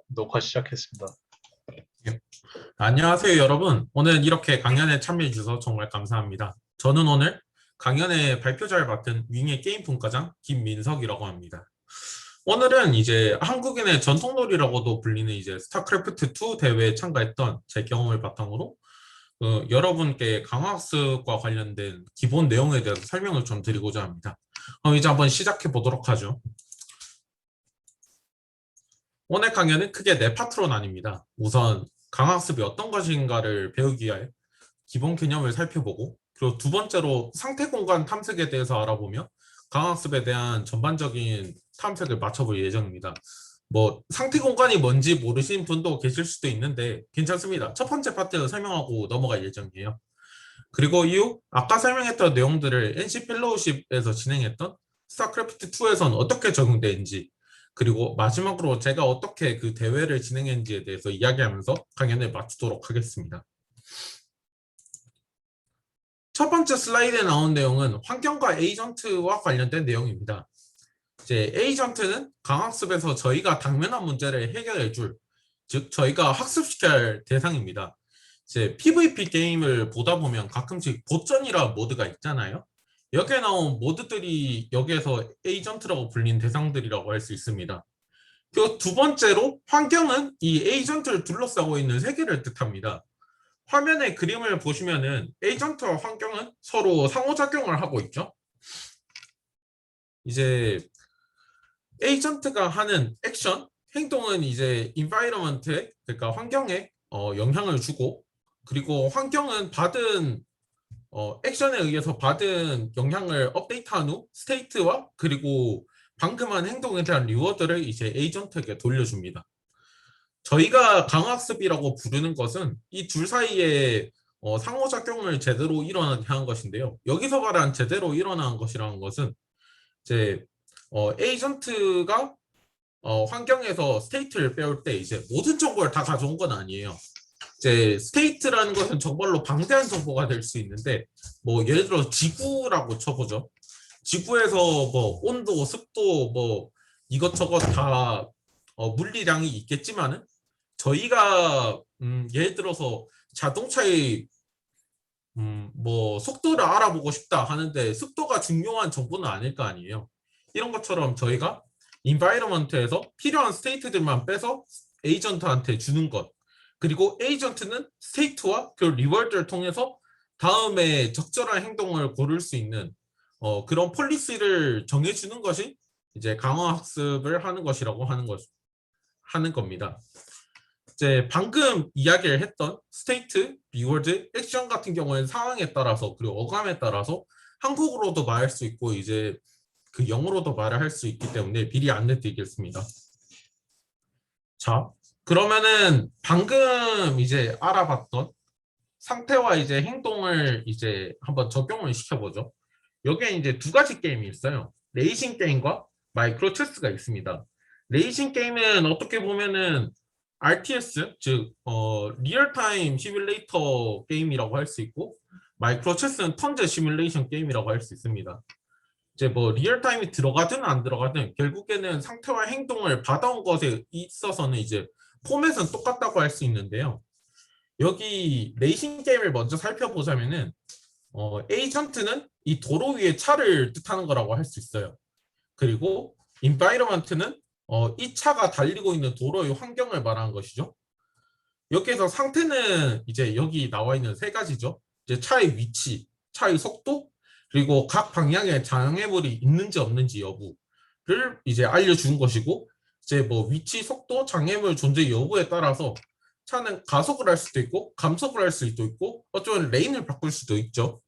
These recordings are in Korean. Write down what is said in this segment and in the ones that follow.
녹화 시작했습니다. 예. 안녕하세요, 여러분. 오늘 이렇게 강연에 참여해 주셔서 정말 감사합니다. 저는 오늘 강연의 발표자를 맡은 윙의 게임 분과장 김민석이라고 합니다. 오늘은 이제 한국인의 전통놀이라고도 불리는 이제 스타크래프트 2 대회에 참가했던 제 경험을 바탕으로 여러분께 강화학습과 관련된 기본 내용에 대해서 설명을 좀 드리고자 합니다. 그럼 이제 한번 시작해 보도록 하죠. 오늘 강연은 크게 네 파트로 나뉩니다. 우선 강학습이 어떤 것인가를 배우기 위해 기본 개념을 살펴보고, 그리고 두 번째로 상태 공간 탐색에 대해서 알아보며 강학습에 대한 전반적인 탐색을 마쳐볼 예정입니다. 상태 공간이 뭔지 모르시는 분도 계실 수도 있는데 괜찮습니다. 첫 번째 파트를 설명하고 넘어갈 예정이에요. 그리고 이후 아까 설명했던 내용들을 NC 펠로우십에서 진행했던 스타크래프트 2에서는 어떻게 적용되는지, 그리고 마지막으로 제가 어떻게 그 대회를 진행했는지에 대해서 이야기하면서 강연을 마치도록 하겠습니다. 첫 번째 슬라이드에 나온 내용은 환경과 에이전트와 관련된 내용입니다. 이제 에이전트는 강학습에서 저희가 당면한 문제를 해결해 줄, 즉 저희가 학습시켜야 할 대상입니다. 이제 PVP 게임을 보다 보면 가끔씩 보전이라 모드가 있잖아요. 여기에 나온 모드들이 여기에서 에이전트라고 불린 대상들이라고 할 수 있습니다. 그리고 두 번째로 환경은 이 에이전트를 둘러싸고 있는 세계를 뜻합니다. 화면의 그림을 보시면은 에이전트와 환경은 서로 상호작용을 하고 있죠. 이제 에이전트가 하는 액션, 행동은 이제 environment에, 그러니까 환경에 영향을 주고, 그리고 환경은 받은 액션에 의해서 받은 영향을 업데이트한 후 스테이트와 그리고 방금 한 행동에 대한 리워드를 이제 에이전트에게 돌려줍니다. 저희가 강학습이라고 부르는 것은 이 둘 사이에 상호작용을 제대로 일어나게 한 것인데요. 여기서 말한 제대로 일어난 것이라는 것은 이제 에이전트가 환경에서 스테이트를 빼올 때 이제 모든 정보를 다 가져온 건 아니에요. 이제 스테이트라는 것은 정말로 방대한 정보가 될 수 있는데, 예를 들어 지구라고 쳐보죠. 지구에서 온도, 습도, 이것저것 다 물리량이 있겠지만은 저희가 예를 들어서 자동차의 속도를 알아보고 싶다 하는데 습도가 중요한 정보는 아닐 거 아니에요. 이런 것처럼 저희가 인바이러먼트에서 필요한 스테이트들만 빼서 에이전트한테 주는 것, 그리고 에이전트는 스테이트와 그 리워드를 통해서 다음에 적절한 행동을 고를 수 있는 그런 폴리시를 정해주는 것이 이제 강화 학습을 하는 것이라고 하는 겁니다. 이제 방금 이야기를 했던 스테이트, 리워드, 액션 같은 경우에는 상황에 따라서 그리고 어감에 따라서 한국어로도 말할 수 있고 이제 그 영어로도 말을 할 수 있기 때문에 미리 안내드리겠습니다. 자, 그러면은 방금 이제 알아봤던 상태와 이제 행동을 이제 한번 적용을 시켜보죠. 여기에 이제 두 가지 게임이 있어요. 레이싱 게임과 마이크로 체스가 있습니다. 레이싱 게임은 어떻게 보면은 RTS, 즉 리얼타임 시뮬레이터 게임이라고 할 수 있고, 마이크로 체스는 턴제 시뮬레이션 게임이라고 할 수 있습니다. 이제 리얼타임이 들어가든 안 들어가든 결국에는 상태와 행동을 받아온 것에 있어서는 이제 포맷은 똑같다고 할 수 있는데요. 여기 레이싱 게임을 먼저 살펴보자면은 에이전트는 이 도로 위에 차를 뜻하는 거라고 할 수 있어요. 그리고 인바이러먼트는 이 차가 달리고 있는 도로의 환경을 말하는 것이죠. 여기에서 상태는 이제 여기 나와 있는 세 가지죠. 이제 차의 위치, 차의 속도, 그리고 각 방향에 장애물이 있는지 없는지 여부를 이제 알려주는 것이고, 이제 위치, 속도, 장애물 존재 여부에 따라서 차는 가속을 할 수도 있고 감속을 할 수도 있고 어쩌면 레인을 바꿀 수도 있죠.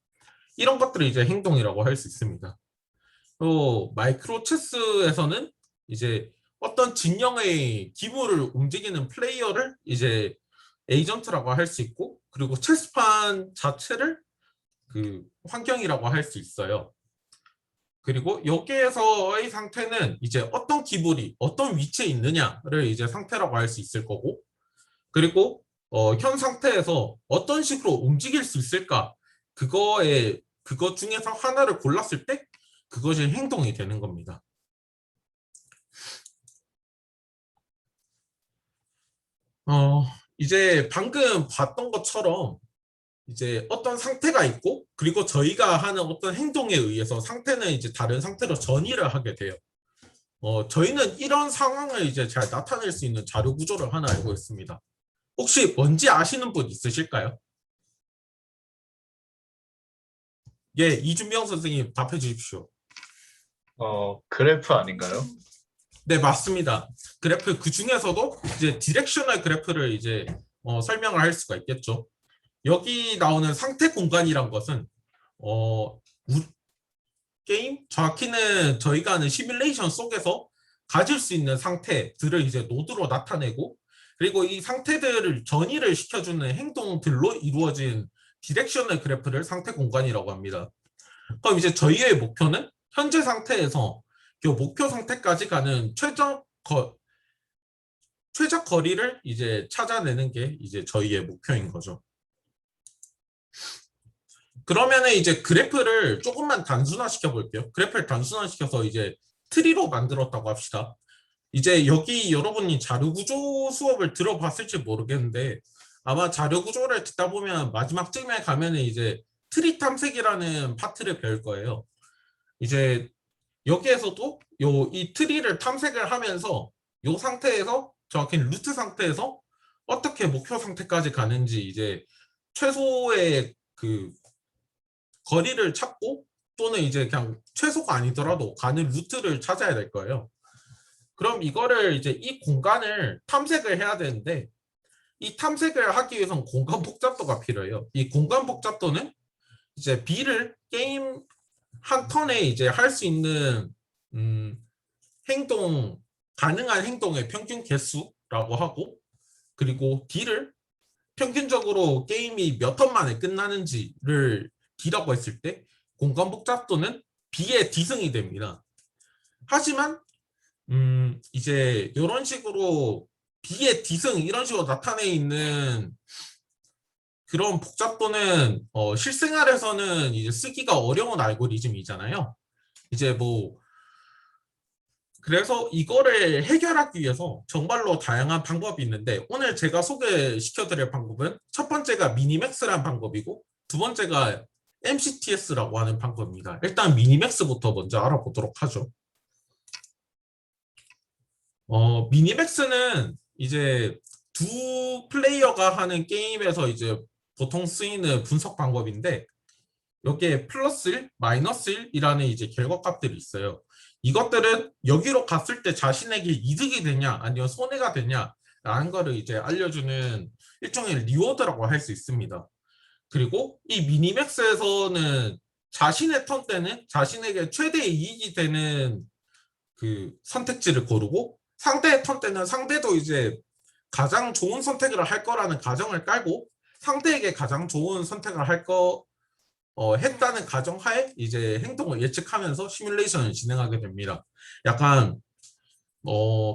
이런 것들을 이제 행동이라고 할 수 있습니다. 또 마이크로 체스에서는 이제 어떤 진영의 기물을 움직이는 플레이어를 이제 에이전트라고 할 수 있고, 그리고 체스판 자체를 그 환경이라고 할 수 있어요. 그리고 여기에서의 상태는 이제 어떤 기물이 어떤 위치에 있느냐를 이제 상태라고 할 수 있을 거고, 그리고 현 상태에서 어떤 식으로 움직일 수 있을까, 그것 중에서 하나를 골랐을 때 그것이 행동이 되는 겁니다. 어, 이제 방금 봤던 것처럼 이제 어떤 상태가 있고 그리고 저희가 하는 어떤 행동에 의해서 상태는 이제 다른 상태로 전이를 하게 돼요. 저희는 이런 상황을 이제 잘 나타낼 수 있는 자료 구조를 하나 알고 있습니다. 혹시 뭔지 아시는 분 있으실까요? 예, 이준명 선생님 답해 주십시오. 그래프 아닌가요? 네, 맞습니다. 그래프 그 중에서도 이제 디렉셔널 그래프를 이제 설명을 할 수가 있겠죠. 여기 나오는 상태 공간이란 것은 게임 정확히는 저희가 하는 시뮬레이션 속에서 가질 수 있는 상태들을 이제 노드로 나타내고 그리고 이 상태들을 전이를 시켜주는 행동들로 이루어진 디렉셔널 그래프를 상태 공간이라고 합니다. 그럼 이제 저희의 목표는 현재 상태에서 그 목표 상태까지 가는 최적 거리를 이제 찾아내는 게 이제 저희의 목표인 거죠. 그러면은 이제 그래프를 조금만 단순화시켜 볼게요. 그래프를 단순화시켜서 이제 트리로 만들었다고 합시다. 이제 여기 여러분이 자료구조 수업을 들어봤을지 모르겠는데 아마 자료구조를 듣다 보면 마지막쯤에 가면은 이제 트리 탐색이라는 파트를 배울 거예요. 이제 여기에서도 이 트리를 탐색을 하면서 이 상태에서 정확히 루트 상태에서 어떻게 목표 상태까지 가는지 이제 최소의 그 거리를 찾고 또는 이제 그냥 최소가 아니더라도 가는 루트를 찾아야 될 거예요. 그럼 이거를 이제 이 공간을 탐색을 해야 되는데 이 탐색을 하기 위해서는 공간 복잡도가 필요해요. 이 공간 복잡도는 이제 B를 게임 한 턴에 이제 할 수 있는 행동 가능한 행동의 평균 개수라고 하고 그리고 D를 평균적으로 게임이 몇 턴 만에 끝나는지를 D라고 했을 때 공간 복잡도는 B의 D승이 됩니다. 하지만 이제 이런 식으로 B의 D승 이런 식으로 나타내 있는 그런 복잡도는 실생활에서는 이제 쓰기가 어려운 알고리즘이잖아요. 이제 뭐 그래서 이거를 해결하기 위해서 정말로 다양한 방법이 있는데 오늘 제가 소개시켜 드릴 방법은 첫 번째가 미니맥스라는 방법이고 두 번째가 MCTS라고 하는 방법입니다. 일단 미니맥스부터 먼저 알아보도록 하죠. 미니맥스는 이제 두 플레이어가 하는 게임에서 이제 보통 쓰이는 분석 방법인데 여기에 플러스 1, 마이너스 1이라는 이제 결과값들이 있어요. 이것들은 여기로 갔을 때 자신에게 이득이 되냐 아니면 손해가 되냐라는 거를 이제 알려주는 일종의 리워드라고 할 수 있습니다. 그리고 이 미니맥스에서는 자신의 턴 때는 자신에게 최대 이익이 되는 그 선택지를 고르고 상대의 턴 때는 상대도 이제 가장 좋은 선택을 할 거라는 가정을 깔고 상대에게 가장 좋은 선택을 했다는 가정하에 이제 행동을 예측하면서 시뮬레이션을 진행하게 됩니다. 약간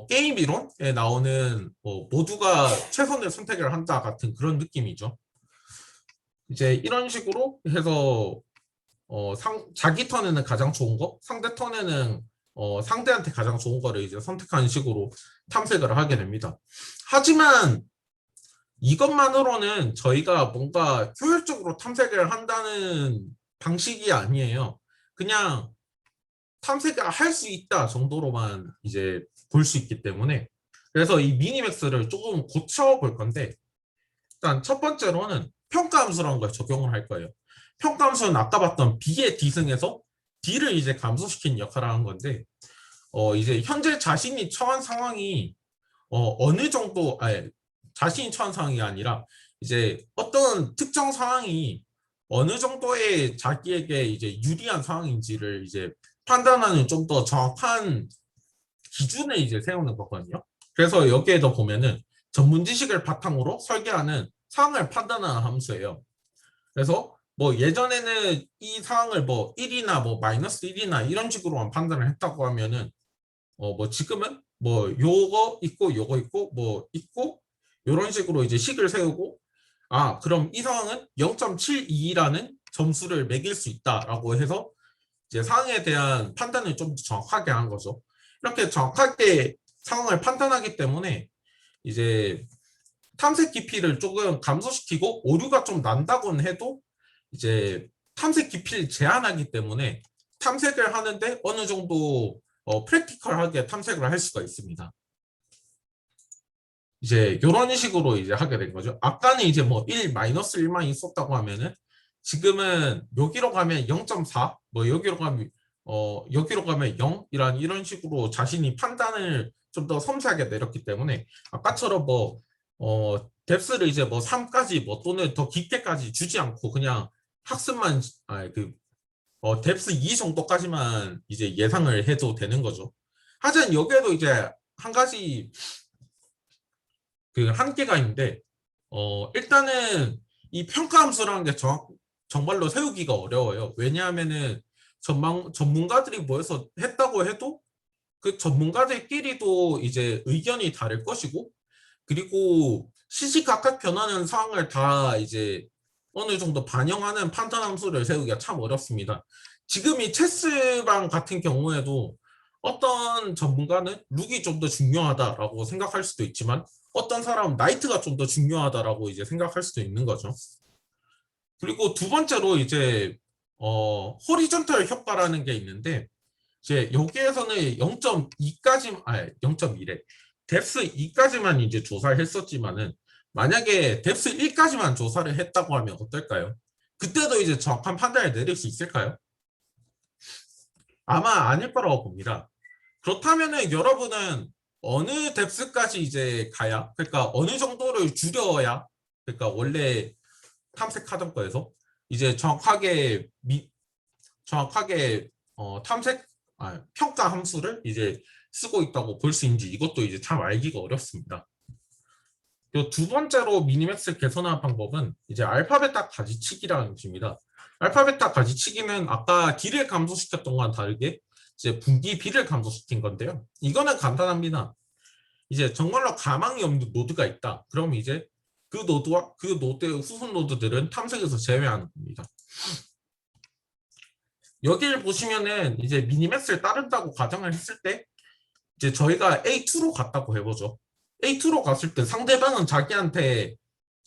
게임 이론에 나오는 모두가 최선의 선택을 한다 같은 그런 느낌이죠. 이제 이런 식으로 해서 자기 턴에는 가장 좋은 거, 상대 턴에는 상대한테 가장 좋은 거를 이제 선택하는 식으로 탐색을 하게 됩니다. 하지만 이것만으로는 저희가 뭔가 효율적으로 탐색을 한다는 방식이 아니에요. 그냥 탐색을 할 수 있다 정도로만 이제 볼 수 있기 때문에 그래서 이 미니맥스를 조금 고쳐볼 건데 일단 첫 번째로는 평가함수라는 걸 적용을 할 거예요. 평가함수는 아까 봤던 B의 D승에서 D를 이제 감소시키는 역할을 하는 건데 이제 현재 자신이 처한 상황이 어느 정도 자신이 처한 상황이 아니라 이제 어떤 특정 상황이 어느 정도의 자기에게 이제 유리한 상황인지를 이제 판단하는 좀 더 정확한 기준을 이제 세우는 거거든요. 그래서 여기에도 보면은 전문 지식을 바탕으로 설계하는 상황을 판단하는 함수예요. 그래서 뭐 예전에는 이 상황을 뭐 1이나 뭐 마이너스 1이나 이런 식으로만 판단을 했다고 하면은 뭐 지금은 뭐 요거 있고 요거 있고 뭐 있고 이런 식으로 이제 식을 세우고 그럼 이 상황은 0.72라는 점수를 매길 수 있다라고 해서 이제 상황에 대한 판단을 좀 정확하게 한 거죠. 이렇게 정확하게 상황을 판단하기 때문에 이제 탐색 깊이를 조금 감소시키고 오류가 좀 난다고는 해도 이제 탐색 깊이를 제한하기 때문에 탐색을 하는데 어느 정도 프랙티컬하게 탐색을 할 수가 있습니다. 이제 이런 식으로 이제 하게 된 거죠. 아까는 이제 뭐 1, 마이너스 1만 있었다고 하면은 지금은 여기로 가면 0.4, 뭐 여기로 가면 0이란 이런 식으로 자신이 판단을 좀 더 섬세하게 내렸기 때문에 아까처럼 뎁스를 이제 뭐 3까지 뭐 또는 더 깊게까지 주지 않고 그냥 학습만 뎁스 2 정도까지만 이제 예상을 해도 되는 거죠. 하지만 여기에도 이제 한 가지 그 한계가 있는데 일단은 이 평가 함수라는 게 정말로 세우기가 어려워요. 왜냐하면은 전문가들이 모여서 했다고 해도 그 전문가들끼리도 이제 의견이 다를 것이고 그리고 시시각각 변하는 상황을 다 이제 어느 정도 반영하는 판단 함수를 세우기가 참 어렵습니다. 지금 이 체스방 같은 경우에도 어떤 전문가는 룩이 좀 더 중요하다라고 생각할 수도 있지만 어떤 사람은 나이트가 좀 더 중요하다라고 이제 생각할 수도 있는 거죠. 그리고 두 번째로 이제 호리존털 효과라는 게 있는데 이제 여기에서는 0.2까지 0.1에 뎁스 2까지만 이제 조사를 했었지만은 만약에 뎁스 1까지만 조사를 했다고 하면 어떨까요? 그때도 이제 정확한 판단을 내릴 수 있을까요? 아마 아닐 거라고 봅니다. 그렇다면은 여러분은 어느 뎁스까지 이제 가야, 그러니까 어느 정도를 줄여야, 그러니까 원래 탐색하던 거에서 이제 정확하게 평가 함수를 이제 쓰고 있다고 볼 수 있는지 이것도 이제 참 알기가 어렵습니다. 요 두 번째로 미니맥스를 개선하는 방법은 이제 알파베타 가지치기라는 것입니다. 알파베타 가지치기는 아까 D를 감소시켰던 거와는 다르게 이제 분기 B를 감소시킨 건데요. 이거는 간단합니다. 이제 정말로 가망이 없는 노드가 있다. 그럼 이제 그 노드와 그 노드의 후순 노드들은 탐색에서 제외하는 겁니다. 여기를 보시면은 이제 미니맥스를 따른다고 가정을 했을 때 이제 저희가 A2로 갔다고 해보죠. A2로 갔을 때 상대방은 자기한테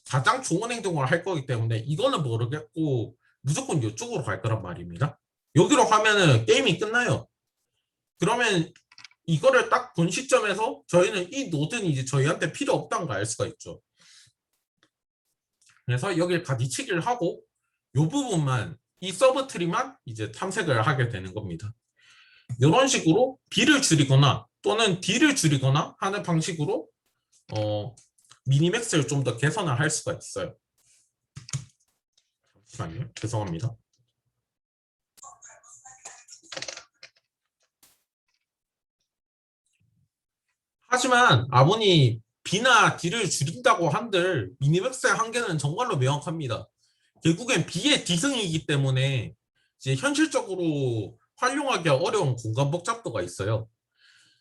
가장 좋은 행동을 할 거기 때문에 이거는 모르겠고 무조건 이쪽으로 갈 거란 말입니다. 여기로 가면은 게임이 끝나요. 그러면 이거를 딱 본 시점에서 저희는 이 노드는 이제 저희한테 필요 없다는 걸 알 수가 있죠. 그래서 여기를 가지치기를 하고 이 부분만 이 서브 트리만 이제 탐색을 하게 되는 겁니다. 이런 식으로 B를 줄이거나 또는 D를 줄이거나 하는 방식으로 미니맥스를 좀 더 개선을 할 수가 있어요. 잠시만요. 죄송합니다. 하지만 아무리 B나 D를 줄인다고 한들 미니맥스의 한계는 정말로 명확합니다. 결국엔 B의 D승이기 때문에 이제 현실적으로 활용하기가 어려운 공간 복잡도가 있어요.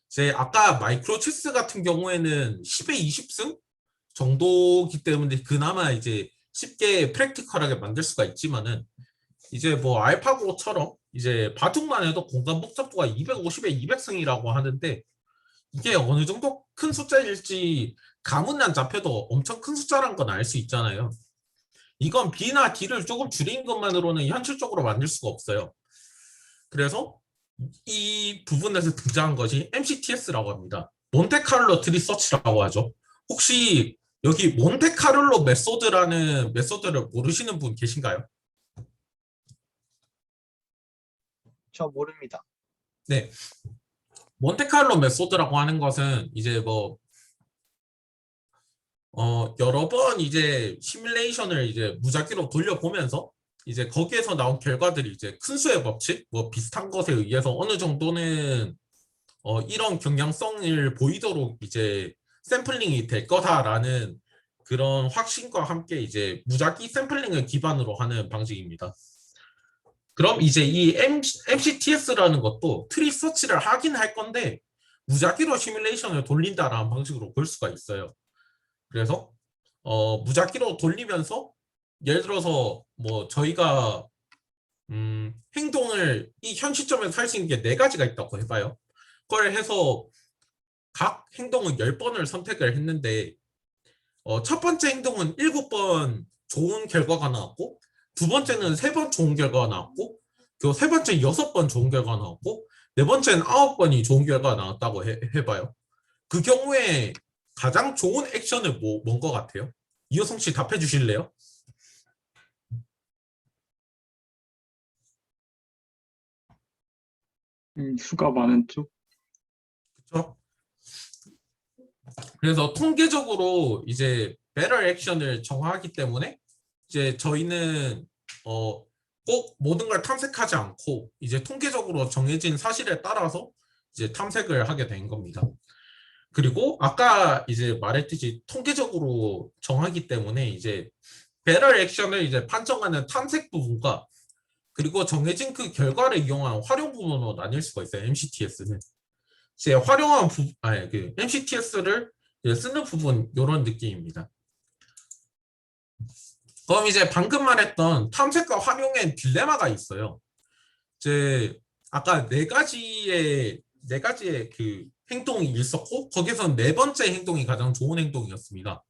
이제 아까 마이크로 체스 같은 경우에는 10에 20승 정도기 때문에 그나마 이제 쉽게 프랙티컬하게 만들 수가 있지만은 이제 뭐 알파고처럼 이제 바둑만 해도 공간 복잡도가 250에 200승이라고 하는데 이게 어느 정도 큰 숫자일지 감은 안 잡혀도 엄청 큰 숫자란 건 알 수 있잖아요. 이건 B나 D를 조금 줄인 것만으로는 현실적으로 만들 수가 없어요. 그래서 이 부분에서 등장한 것이 MCTS라고 합니다. 몬테카를로 트리 서치라고 하죠. 혹시 여기 몬테카를로 메소드라는 메소드를 모르시는 분 계신가요? 저 모릅니다. 네. 몬테카를로 메소드라고 하는 것은 이제 뭐 여러 번 이제 시뮬레이션을 이제 무작위로 돌려보면서 이제 거기에서 나온 결과들이 이제 큰 수의 법칙 뭐 비슷한 것에 의해서 어느 정도는 이런 경향성을 보이도록 이제 샘플링이 될 거다라는 그런 확신과 함께 이제 무작위 샘플링을 기반으로 하는 방식입니다. 그럼 이제 이 MCTS라는 것도 트리 서치를 하긴 할 건데 무작위로 시뮬레이션을 돌린다라는 방식으로 볼 수가 있어요. 그래서 무작위로 돌리면서 예를 들어서 뭐 저희가 행동을 이 현 시점에서 할 수 있는 게 4가지가 있다고 해봐요. 그걸 해서 각 행동을 10번을 선택을 했는데 첫 번째 행동은 7번 좋은 결과가 나왔고, 두 번째는 3번 좋은 결과가 나왔고, 그 세 번째 6번 좋은 결과가 나왔고, 네 번째는 9번이 좋은 결과가 나왔다고 해봐요. 그 경우에 가장 좋은 액션은 뭔 것 같아요? 이효성 씨 답해 주실래요? 수가 많은 쪽. 그렇죠? 그래서 통계적으로 이제 better 액션을 정하기 때문에 이제 저희는 꼭 모든 걸 탐색하지 않고 이제 통계적으로 정해진 사실에 따라서 이제 탐색을 하게 된 겁니다. 그리고 아까 이제 말했듯이 통계적으로 정하기 때문에 이제 better 액션을 이제 판정하는 탐색 부분과 그리고 정해진 그 결과를 이용한 활용 부분으로 나뉠 수가 있어요. MCTS는 이제 활용한 그 MCTS를 쓰는 부분 이런 느낌입니다. 그럼 이제 방금 말했던 탐색과 활용의 딜레마가 있어요. 이제 아까 네 가지의 그 행동이 있었고 거기서 네 번째 행동이 가장 좋은 행동이었습니다.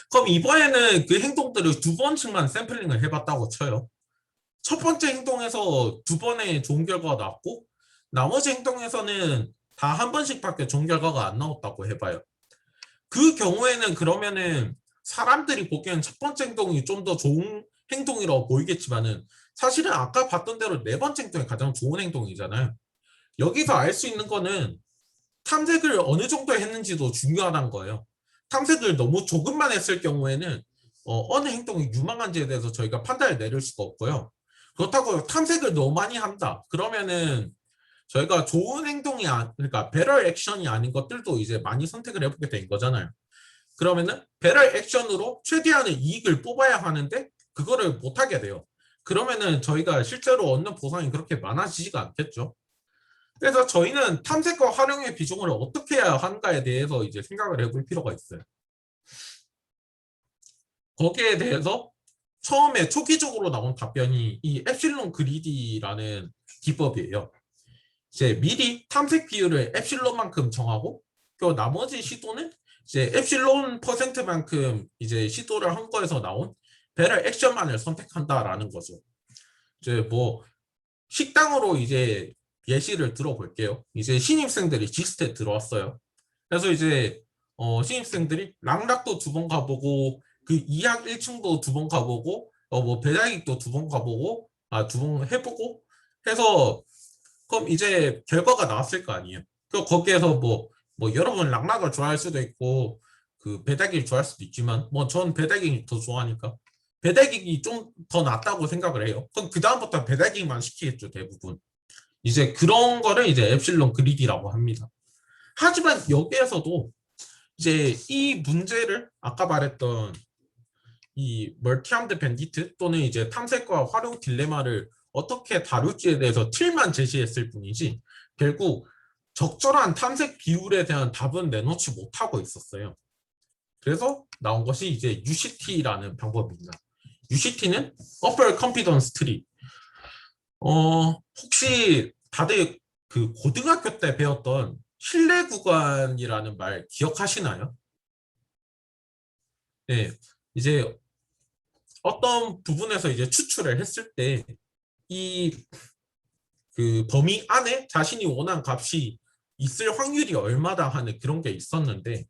그럼 이번에는 그 행동들을 2번씩만 샘플링을 해봤다고 쳐요. 첫 번째 행동에서 2번의 좋은 결과가 나왔고 나머지 행동에서는 다 한 번씩밖에 좋은 결과가 안 나왔다고 해봐요. 그 경우에는 그러면은 사람들이 보기엔 첫 번째 행동이 좀 더 좋은 행동이라고 보이겠지만은 사실은 아까 봤던 대로 네 번째 행동이 가장 좋은 행동이잖아요. 여기서 알 수 있는 거는 탐색을 어느 정도 했는지도 중요하다는 거예요. 탐색을 너무 조금만 했을 경우에는 어느 행동이 유망한지에 대해서 저희가 판단을 내릴 수가 없고요. 그렇다고 탐색을 너무 많이 한다. 그러면은 저희가 좋은 행동이 그러니까 better 액션이 아닌 것들도 이제 많이 선택을 해보게 된 거잖아요. 그러면은 better 액션으로 최대한의 이익을 뽑아야 하는데 그거를 못하게 돼요. 그러면은 저희가 실제로 얻는 보상이 그렇게 많아지지가 않겠죠. 그래서 저희는 탐색과 활용의 비중을 어떻게 해야 하는가에 대해서 이제 생각을 해볼 필요가 있어요. 거기에 대해서 처음에 초기적으로 나온 답변이 이 엡실론 그리디라는 기법이에요. 이제 미리 탐색 비율을 엡실론만큼 정하고 그 나머지 시도는 이제 엡실론 퍼센트만큼 이제 시도를 한 거에서 나온 베럴 액션만을 선택한다라는 거죠. 이제 뭐 식당으로 이제 예시를 들어볼게요. 이제 신입생들이 지스트에 들어왔어요. 그래서 이제 신입생들이 락락도 2번 가보고 그 2학 1층도 2번 가보고 뭐 배달객도 2번 가보고 2번 해보고 해서 그럼 이제 결과가 나왔을 거 아니에요. 그 거기에서 뭐 여러분 락락을 좋아할 수도 있고 그 배달객을 좋아할 수도 있지만 뭐 전 배달객이 더 좋아하니까 배달객이 좀 더 낫다고 생각을 해요. 그럼 그 다음부터 배달객만 시키겠죠 대부분. 이제 그런 거를 이제 엡실론 그리디라고 합니다. 하지만 여기에서도 이제 이 문제를 아까 말했던 이 멀티암드 밴디트 또는 이제 탐색과 활용 딜레마를 어떻게 다룰지에 대해서 틀만 제시했을 뿐이지 결국 적절한 탐색 비율에 대한 답은 내놓지 못하고 있었어요. 그래서 나온 것이 이제 UCT라는 방법입니다. UCT는 Upper Confidence Tree. 혹시 다들 그 고등학교 때 배웠던 신뢰 구간이라는 말 기억하시나요? 네, 이제 어떤 부분에서 이제 추출을 했을 때 이 그 범위 안에 자신이 원한 값이 있을 확률이 얼마다 하는 그런 게 있었는데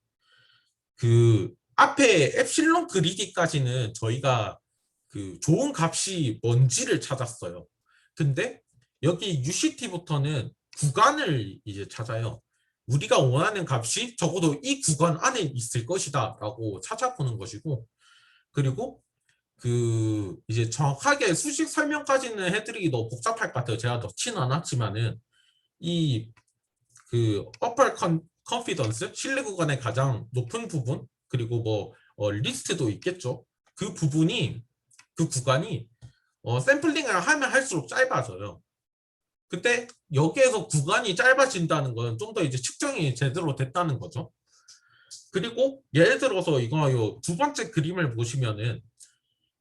그 앞에 엡실론 그리기까지는 저희가 그 좋은 값이 뭔지를 찾았어요. 근데 여기 UCT부터는 구간을 이제 찾아요. 우리가 원하는 값이 적어도 이 구간 안에 있을 것이다 라고 찾아보는 것이고 그리고 그 이제 정확하게 수식 설명까지는 해드리기 너무 복잡할 것 같아요. 제가 넣진 않았지만은 이 그 upper confidence 신뢰 구간의 가장 높은 부분 그리고 뭐 리스트도 있겠죠. 그 부분이 그 구간이 샘플링을 하면 할수록 짧아져요. 근데 여기에서 구간이 짧아진다는 건 좀 더 이제 측정이 제대로 됐다는 거죠. 그리고 예를 들어서 이거 두 번째 그림을 보시면은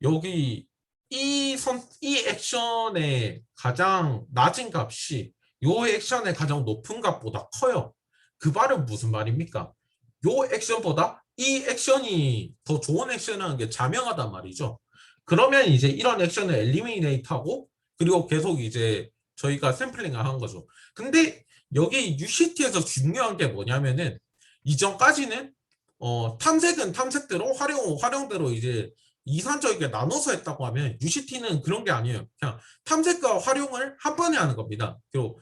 여기 이 액션의 가장 낮은 값이 이 액션의 가장 높은 값보다 커요. 그 말은 무슨 말입니까? 이 액션보다 이 액션이 더 좋은 액션이라는 게 자명하단 말이죠. 그러면 이제 이런 액션을 엘리미네이트하고 그리고 계속 이제 저희가 샘플링을 한 거죠. 근데 여기 UCT에서 중요한 게 뭐냐면은 이전까지는 탐색은 탐색대로 활용대로 이제 이산적이게 나눠서 했다고 하면 UCT는 그런 게 아니에요. 그냥 탐색과 활용을 한 번에 하는 겁니다. 그리고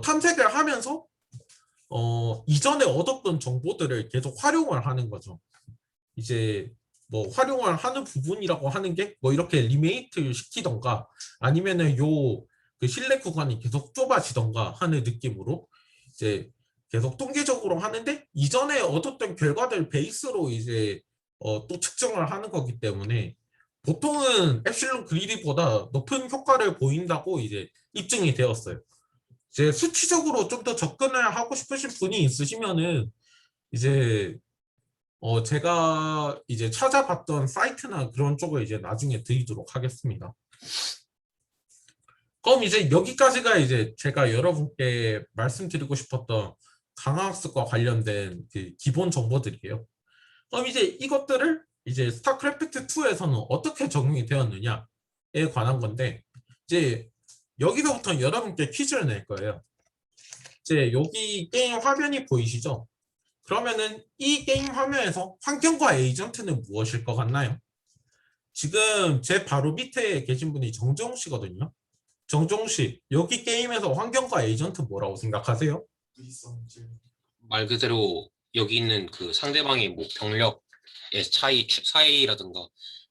탐색을 하면서 이전에 얻었던 정보들을 계속 활용을 하는 거죠. 이제 뭐 활용을 하는 부분이라고 하는 게 뭐 이렇게 리메이트 시키던가 아니면은 요 그 신뢰 구간이 계속 좁아지던가 하는 느낌으로 이제 계속 통계적으로 하는데 이전에 얻었던 결과들 베이스로 이제 또 측정을 하는 거기 때문에 보통은 엡실론 그리디보다 높은 효과를 보인다고 이제 입증이 되었어요. 이제 수치적으로 좀 더 접근을 하고 싶으신 분이 있으시면은 이제 제가 이제 찾아봤던 사이트나 그런 쪽을 이제 나중에 드리도록 하겠습니다. 그럼 이제 여기까지가 이제 제가 여러분께 말씀드리고 싶었던 강화학습과 관련된 그 기본 정보들이에요. 그럼 이제 이것들을 이제 스타크래프트 2에서는 어떻게 적용이 되었느냐에 관한 건데 이제 여기서부터 여러분께 퀴즈를 낼 거예요. 이제 여기 게임 화면이 보이시죠? 그러면은 이 게임 화면에서 환경과 에이전트는 무엇일 것 같나요? 지금 제 바로 밑에 계신 분이 정종 씨거든요. 정종 씨, 여기 게임에서 환경과 에이전트 뭐라고 생각하세요? 말 그대로 여기 있는 그 상대방의 뭐 병력의 차이라든가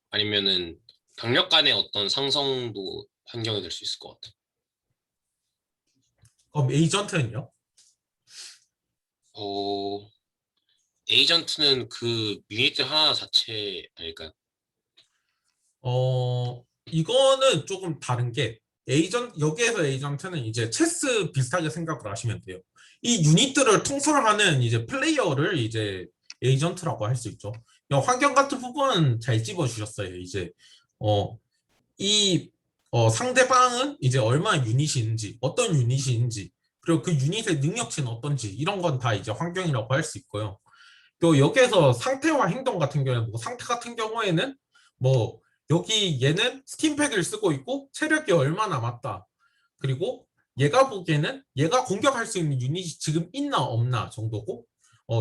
아니면은 병력 간의 어떤 상성도 환경이 될 수 있을 것 같아. 그럼 에이전트는요? 에이전트는 그 유닛들 하나 자체 아닐까요? 이거는 조금 다른 게 여기에서 에이전트는 이제 체스 비슷하게 생각을 하시면 돼요. 이 유닛들을 통솔하는 이제 플레이어를 이제 에이전트라고 할 수 있죠. 환경 같은 부분은 잘 집어주셨어요. 이제 이 상대방은 이제 얼마나 유닛이 있는지, 어떤 유닛이 있는지, 그리고 그 유닛의 능력치는 어떤지 이런 건 다 이제 환경이라고 할 수 있고요. 또 여기에서 상태와 행동 같은 경우에는 뭐 상태 같은 경우에는 뭐 여기 얘는 스팀팩을 쓰고 있고 체력이 얼마 남았다. 그리고 얘가 보기에는 얘가 공격할 수 있는 유닛이 지금 있나 없나 정도고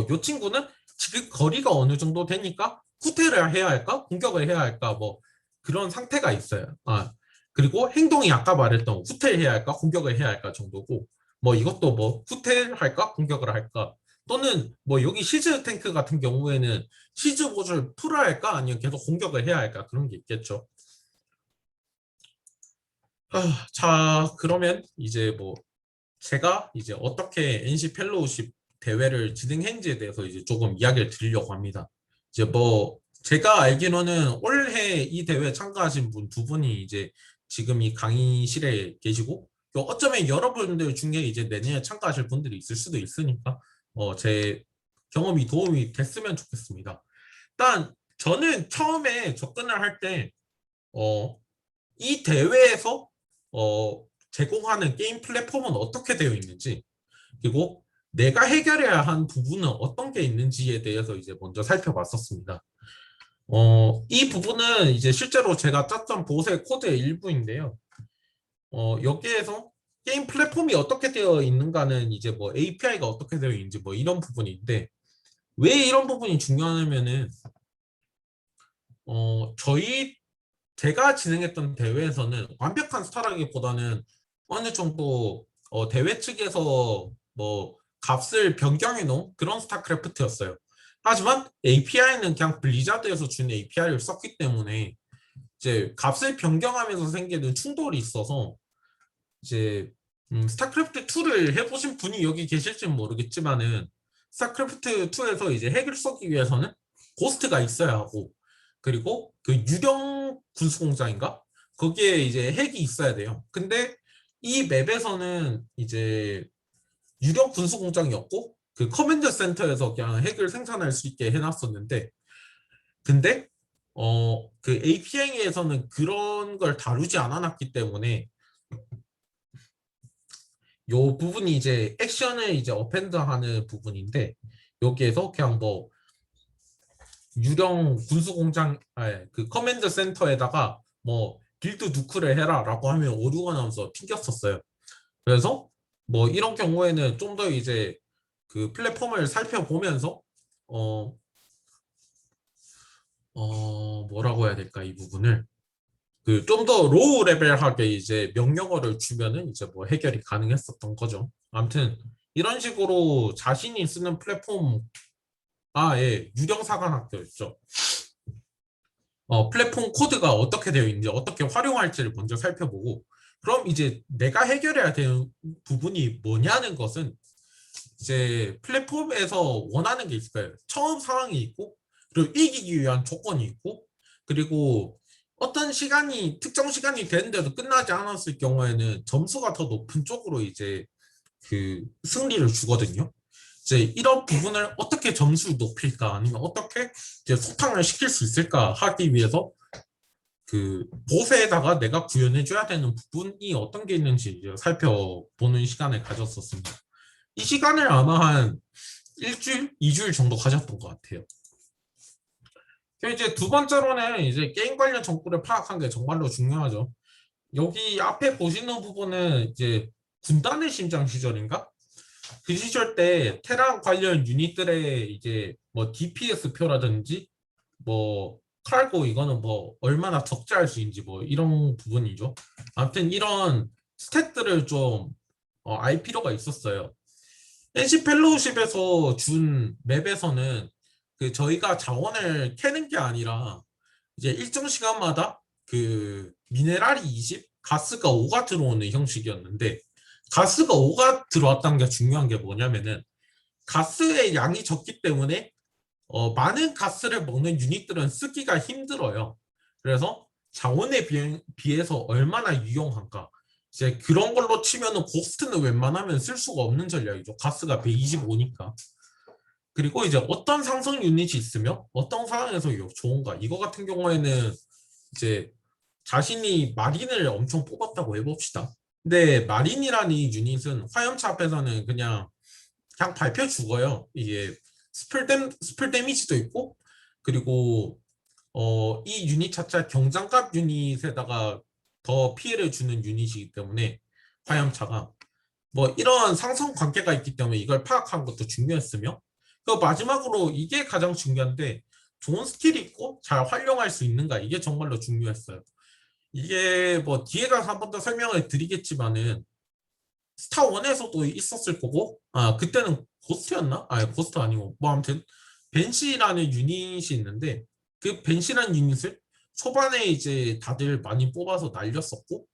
요 친구는 지금 거리가 어느 정도 되니까 후퇴를 해야 할까 공격을 해야 할까 뭐 그런 상태가 있어요. 그리고 행동이 아까 말했던 후퇴를 해야 할까 공격을 해야 할까 정도고 뭐 이것도 뭐 후퇴를 할까 공격을 할까 또는 뭐 여기 시즈 탱크 같은 경우에는 시즈 보즈를 풀어야 할까 아니면 계속 공격을 해야 할까 그런 게 있겠죠. 자 그러면 이제 뭐 제가 이제 어떻게 NC 펠로우십 대회를 진행했는지에 대해서 이제 조금 이야기를 드리려고 합니다. 이제 뭐 제가 알기로는 올해 이 대회에 참가하신 분 두 분이 이제 지금 이 강의실에 계시고 또 어쩌면 여러분들 중에 이제 내년에 참가하실 분들이 있을 수도 있으니까 제 경험이 도움이 됐으면 좋겠습니다. 일단 저는 처음에 접근을 할 때 이 대회에서 제공하는 게임 플랫폼은 어떻게 되어 있는지 그리고 내가 해결해야 한 부분은 어떤 게 있는지에 대해서 이제 먼저 살펴봤었습니다. 이 부분은 이제 실제로 제가 짰던 보세 코드의 일부인데요. 여기에서 게임 플랫폼이 어떻게 되어 있는가는 이제 뭐 API가 어떻게 되어 있는지 뭐 이런 부분인데 왜 이런 부분이 중요하냐면은 제가 진행했던 대회에서는 완벽한 스타라기보다는 어느 정도 대회 측에서 뭐 값을 변경해 놓은 그런 스타크래프트였어요. 하지만 API는 그냥 블리자드에서 준 API를 썼기 때문에 이제 값을 변경하면서 생기는 충돌이 있어서 이제 스타크래프트 2를 해보신 분이 여기 계실지는 모르겠지만은 스타크래프트 2에서 이제 핵을 쏘기 위해서는 고스트가 있어야 하고 그리고 그 유령 군수공장인가 거기에 이제 핵이 있어야 돼요. 근데 이 맵에서는 이제 유령 군수공장이 없고 그 커맨드 센터에서 그냥 핵을 생산할 수 있게 해놨었는데 근데 그 API에서는 그런 걸 다루지 않아놨기 때문에 요 부분이 이제 액션을 이제 어펜드 하는 부분인데 여기에서 그냥 뭐 유령 군수공장 그 커맨드 센터에다가 뭐 빌드 누크를 해라라고 하면 오류가 나면서 튕겼었어요. 그래서 뭐 이런 경우에는 좀 더 이제 그 플랫폼을 살펴보면서 뭐라고 해야 될까, 이 부분을 그 좀 더 로우 레벨하게 이제 명령어를 주면은 이제 뭐 해결이 가능했었던 거죠. 아무튼 이런 식으로 자신이 쓰는 플랫폼 유령 사관학교였죠. 플랫폼 코드가 어떻게 되어 있는지, 어떻게 활용할지를 먼저 살펴보고, 그럼 이제 내가 해결해야 되는 부분이 뭐냐는 것은 이제 플랫폼에서 원하는 게 있을 거예요. 처음 상황이 있고, 그리고 이기기 위한 조건이 있고, 그리고 어떤 시간이, 특정 시간이 되는데도 끝나지 않았을 경우에는 점수가 더 높은 쪽으로 이제 그 승리를 주거든요. 이제 이런 부분을 어떻게 점수를 높일까, 아니면 어떻게 이제 소탕을 시킬 수 있을까 하기 위해서 그 보스에다가 내가 구현해줘야 되는 부분이 어떤 게 있는지 이제 살펴보는 시간을 가졌었습니다. 이 시간을 아마 한 일주일, 2주일 정도 가졌던 것 같아요. 이제 두 번째로는 이제 게임 관련 정보를 파악한 게 정말로 중요하죠. 여기 앞에 보시는 부분은 이제 군단의 심장 시절인가? 그 시절 때 테란 관련 유닛들의 이제 뭐 DPS 표라든지 뭐 칼고 이거는 뭐 얼마나 적재할 수 있는지 뭐 이런 부분이죠. 아무튼 이런 스탯들을 좀 알 필요가 있었어요. NC 펠로우십에서 준 맵에서는 그 저희가 자원을 캐는 게 아니라 이제 일정 시간마다 그 미네랄이 20, 가스가 5가 들어오는 형식이었는데, 가스가 5가 들어왔다는 게 중요한 게 뭐냐면은 가스의 양이 적기 때문에 많은 가스를 먹는 유닛들은 쓰기가 힘들어요. 그래서 자원에 비해서 얼마나 유용한가, 이제 그런 걸로 치면은 고스트는 웬만하면 쓸 수가 없는 전략이죠. 가스가 125니까. 그리고 이제 어떤 상승 유닛이 있으며 어떤 상황에서 좋은가, 이거 같은 경우에는 이제 자신이 마린을 엄청 뽑았다고 해봅시다. 근데 마린이라는 이 유닛은 화염차 앞에서는 그냥 밟혀 죽어요. 이게 스플 데미지도 있고, 그리고 이 유닛 자체가 경장갑 유닛에다가 더 피해를 주는 유닛이기 때문에 화염차가 뭐 이런 상성 관계가 있기 때문에 이걸 파악한 것도 중요했으며, 그 마지막으로 이게 가장 중요한데, 좋은 스킬이 있고 잘 활용할 수 있는가, 이게 정말로 중요했어요. 이게 뭐 뒤에 가서 한 번 더 설명을 드리겠지만은 스타1에서도 있었을 거고, 그때는 고스트였나? 고스트 아니고 뭐 아무튼 벤시라는 유닛이 있는데, 그 벤시라는 유닛을 초반에 이제 다들 많이 뽑아서 날렸었고,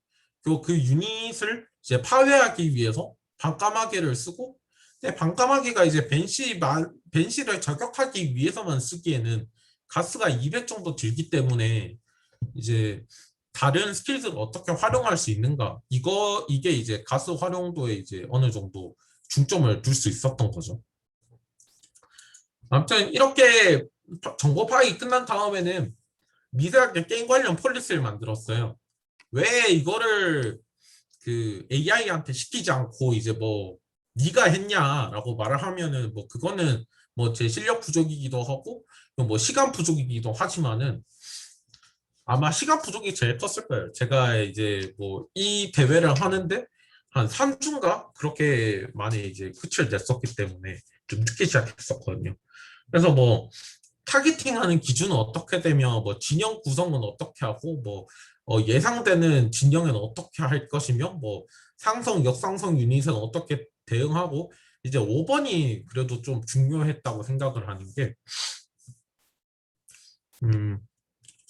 그리고 그 유닛을 이제 파괴하기 위해서 반까마귀를 쓰고, 근데 반까마귀가 이제 벤시를 저격하기 위해서만 쓰기에는 가스가 200 정도 들기 때문에 이제 다른 스킬들을 어떻게 활용할 수 있는가, 이게 이제 가스 활용도에 이제 어느 정도 중점을 둘 수 있었던 거죠. 아무튼 이렇게 정보 파악이 끝난 다음에는 미세하게 게임 관련 폴리시를 만들었어요. 왜 이거를 그 AI한테 시키지 않고 이제 뭐 네가 했냐라고 말을 하면은 뭐 그거는 뭐 제 실력 부족이기도 하고 뭐 시간 부족이기도 하지만은, 아마 시간 부족이 제일 컸을 거예요. 제가 이제 뭐 이 대회를 하는데 한 3주인가 그렇게 많이 이제 끝을 냈었기 때문에 좀 늦게 시작했었거든요. 그래서 뭐 타겟팅하는 기준은 어떻게 되며, 뭐 진영 구성은 어떻게 하고, 뭐 예상되는 진영에는 어떻게 할 것이며, 뭐 상성 역상성 유닛은 어떻게 대응하고, 이제 5번이 그래도 좀 중요했다고 생각을 하는 게,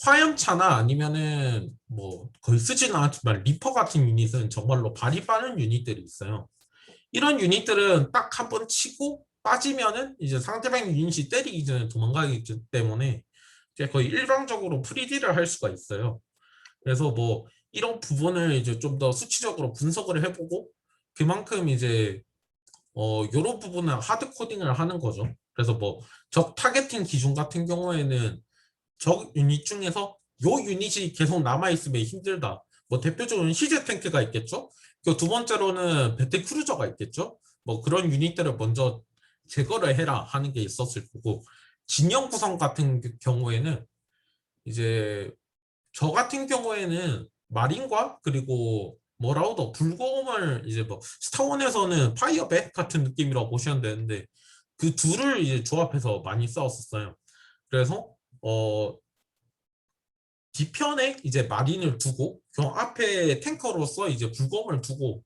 화염차나 아니면은 뭐 거의 쓰지는 않지만 리퍼 같은 유닛은 정말로 발이 빠른 유닛들이 있어요. 이런 유닛들은 딱 한 번 치고 빠지면은 이제 상대방 유닛이 때리기 전에 도망가기 때문에 이제 거의 일방적으로 프리딜을 할 수가 있어요. 그래서 뭐 이런 부분을 이제 좀 더 수치적으로 분석을 해보고, 그만큼 이제 이런 부분은 하드 코딩을 하는 거죠. 그래서 뭐 적 타겟팅 기준 같은 경우에는 적 유닛 중에서 요 유닛이 계속 남아있으면 힘들다. 뭐 대표적으로는 시제 탱크가 있겠죠. 그 두 번째로는 배틀 크루저가 있겠죠. 뭐 그런 유닛들을 먼저 제거를 해라 하는 게 있었을 거고, 진영 구성 같은 경우에는 이제 저 같은 경우에는 마린과 그리고 뭐라우더 불곰을 이제 뭐 스타원에서는 파이어백 같은 느낌이라고 보시면 되는데 그 둘을 이제 조합해서 많이 싸웠었어요. 그래서 뒤편에 이제 마린을 두고 그 앞에 탱커로서 이제 불검을 두고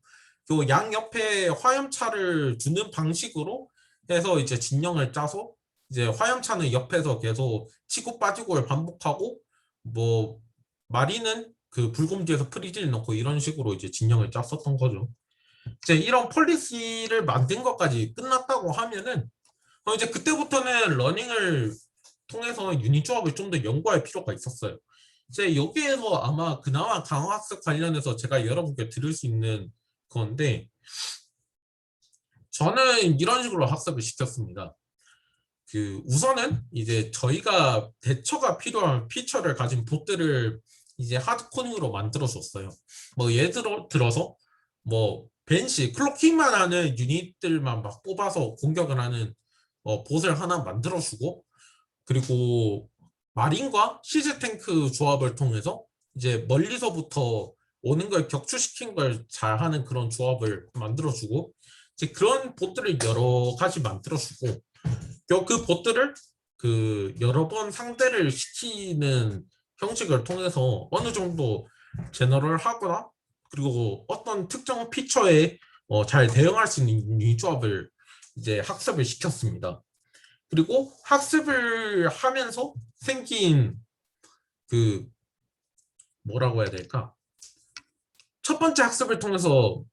그 양 옆에 화염차를 두는 방식으로 해서 이제 진영을 짜서 이제 화염차는 옆에서 계속 치고 빠지고를 반복하고 뭐 마린은 그 불곰 뒤에서 프리딜 넣고 이런 식으로 이제 진영을 짰었던 거죠. 이제 이런 폴리시를 만든 것까지 끝났다고 하면은 이제 그때부터는 러닝을 통해서 유닛 조합을 좀 더 연구할 필요가 있었어요. 이제 여기에서 아마 그나마 강화학습 관련해서 제가 여러분께 들을 수 있는 건데 저는 이런 식으로 학습을 시켰습니다. 그 우선은 이제 저희가 대처가 필요한 피처를 가진 봇들을 이제 하드코딩으로 만들어 줬어요. 뭐 예를 들어서 뭐 벤시 클로킹만 하는 유닛들만 막 뽑아서 공격을 하는 봇을 하나 만들어 주고 그리고 마린과 시즈 탱크 조합을 통해서 이제 멀리서부터 오는 걸 격추시킨 걸 잘하는 그런 조합을 만들어주고 이제 그런 봇들을 여러 가지 만들어주고 그 봇들을 그 여러 번 상대를 시키는 형식을 통해서 어느 정도 제너럴 하거나 그리고 어떤 특정 피처에 잘 대응할 수 있는 유닛 조합을 이제 학습을 시켰습니다. 그리고 학습을 하면서 생긴 그 뭐라고 해야 될까? 첫 번째 학습을 통해서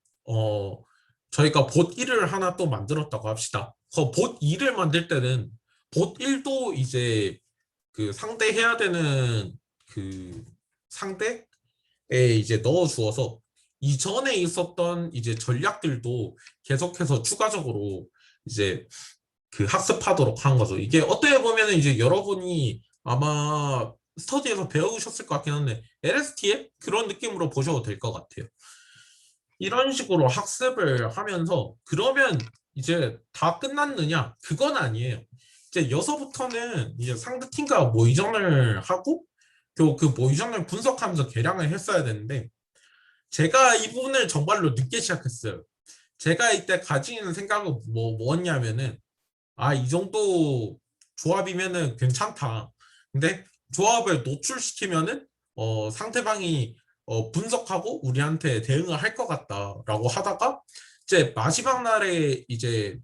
저희가 봇 1을 하나 또 만들었다고 합시다. 봇 2를 만들 때는 봇 1도 이제 그 상대해야 되는 그 상대에 이제 넣어 주어서 이전에 있었던 이제 전략들도 계속해서 추가적으로 이제 그 학습하도록 한 거죠. 이게 어떻게 보면 이제 여러분이 아마 스터디에서 배우셨을 것 같긴 한데 LST의 그런 느낌으로 보셔도 될 것 같아요. 이런 식으로 학습을 하면서 그러면 이제 다 끝났느냐? 그건 아니에요. 이제 여기서부터는 이제 상대 팀과 모의전을 하고 그 모의전을 분석하면서 계량을 했어야 되는데 제가 이 부분을 정말로 늦게 시작했어요. 제가 이때 가지는 생각은 뭐였냐면은 이 정도 조합이면은 괜찮다. 근데 조합을 노출시키면은 상대방이 분석하고 우리한테 대응을 할 것 같다라고 하다가 이제 마지막 날에 이제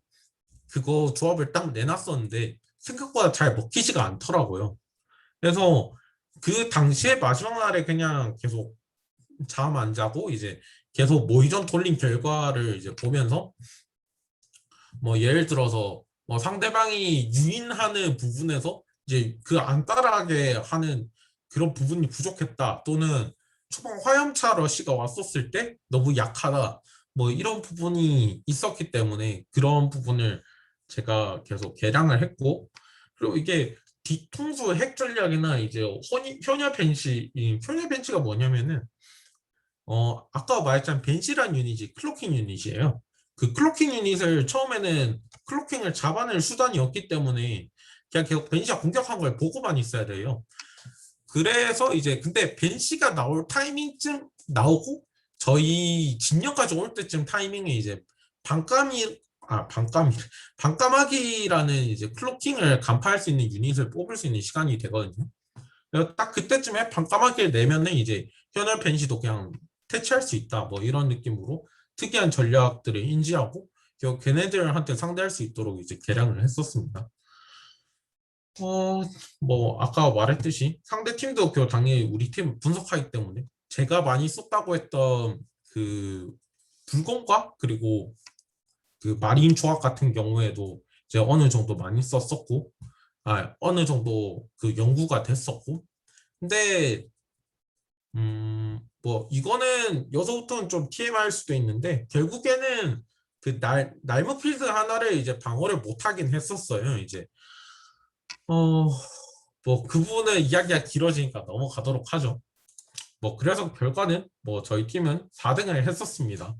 그거 조합을 딱 내놨었는데 생각보다 잘 먹히지가 않더라고요. 그래서 그 당시에 마지막 날에 그냥 계속 잠 안 자고 이제 계속 모의전 돌린 결과를 이제 보면서 뭐 예를 들어서 뭐 상대방이 유인하는 부분에서 이제 그 안 따라하게 하는 그런 부분이 부족했다 또는 초반 화염차 러시가 왔었을 때 너무 약하다 뭐 이런 부분이 있었기 때문에 그런 부분을 제가 계속 개량을 했고 그리고 이게 뒤통수 핵 전략이나 이제 효녀 벤시가 뭐냐면은 아까 말했지만 벤시란 유닛이 클로킹 유닛이에요. 그 클로킹 유닛을 처음에는 클로킹을 잡아낼 수단이 없기 때문에 그냥 계속 벤시가 공격한 걸 보고만 있어야 돼요. 그래서 이제 근데 벤시가 나올 타이밍쯤 나오고 저희 진영까지 올 때쯤 타이밍에 이제 반까마귀라는 이제 클로킹을 간파할 수 있는 유닛을 뽑을 수 있는 시간이 되거든요. 그래서 딱 그때쯤에 반까마귀를 내면은 이제 현열 벤시도 그냥 퇴치할 수 있다 뭐 이런 느낌으로 특이한 전략들을 인지하고 걔네들한테 상대할 수 있도록 이제 개량을 했었습니다. 뭐 아까 말했듯이 상대 팀도 당연히 우리 팀 분석하기 때문에 제가 많이 썼다고 했던 그 불곰과 그리고 그 마린 조합 같은 경우에도 이제 어느 정도 많이 썼었고 어느 정도 그 연구가 됐었고 근데 뭐 이거는 여기서부터는 좀 TMI일 수도 있는데 결국에는 그 날무필드 하나를 이제 방어를 못하긴 했었어요. 이제 뭐 그 부분은 이야기가 길어지니까 넘어가도록 하죠. 뭐 그래서 결과는 뭐 저희 팀은 4등을 했었습니다.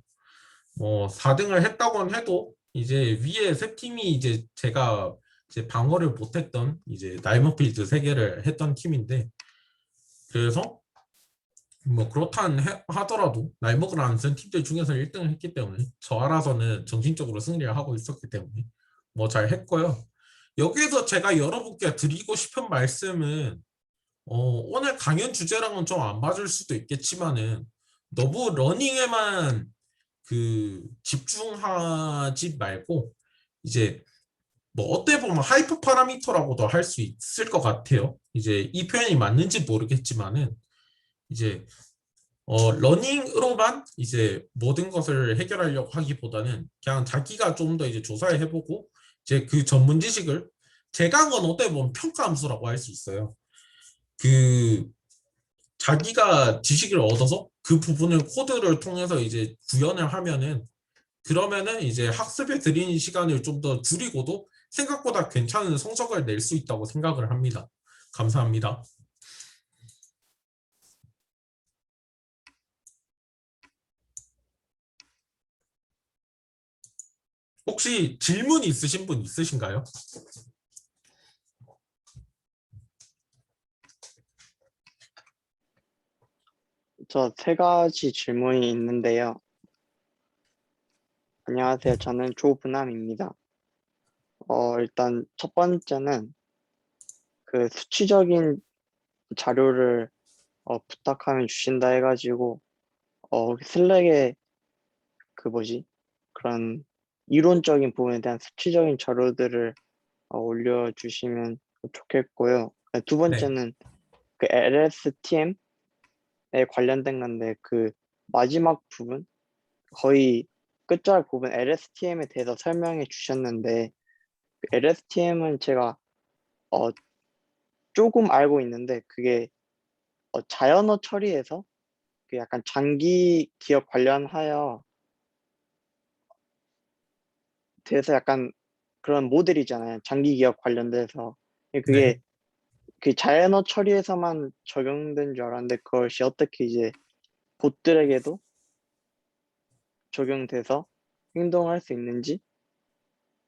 뭐 4등을 했다고는 해도 이제 위에 세 팀이 이제 제가 이제 방어를 못했던 이제 다이머필드 3개를 했던 팀인데, 그래서 뭐 하더라도 날먹을 안 쓴 팀들 중에서 1등을 했기 때문에 저 알아서는 정신적으로 승리를 하고 있었기 때문에 뭐 잘 했고요. 여기에서 제가 여러분께 드리고 싶은 말씀은 오늘 강연 주제랑은 좀 안 맞을 수도 있겠지만은 너무 러닝에만 집중하지 말고 이제 뭐 어떻게 보면 하이퍼 파라미터라고도 할 수 있을 것 같아요. 이제 이 표현이 맞는지 모르겠지만은 이제 러닝으로만 이제 모든 것을 해결하려고 하기보다는 그냥 자기가 좀 더 이제 조사를 해보고 이제 그 전문 지식을 제가 한 건 어떻게 보면 평가 함수라고 할 수 있어요. 자기가 지식을 얻어서 그 부분을 코드를 통해서 이제 구현을 하면은 그러면은 이제 학습에 들이는 시간을 좀 더 줄이고도 생각보다 괜찮은 성적을 낼 수 있다고 생각을 합니다. 감사합니다. 혹시 질문 있으신 분 있으신가요? 저 3가지 질문이 있는데요. 안녕하세요. 저는 조분함입니다. 일단 첫 번째는 그 수치적인 자료를 부탁하면 주신다 해가지고 슬랙에 그런 이론적인 부분에 대한 수치적인 자료들을 올려주시면 좋겠고요. 두 네. 번째는 그 LSTM에 관련된 건데 그 마지막 부분 거의 끝자락 부분 LSTM에 대해서 설명해 주셨는데 그 LSTM은 제가 조금 알고 있는데 그게 자연어 처리에서 그 약간 장기 기억 관련하여 돼서 약간 그런 모델이잖아요. 장기 기억 관련돼서 그게 네. 그 자연어 처리에서만 적용된 줄 알았는데 그것이 어떻게 이제 봇들에게도 적용돼서 행동할 수 있는지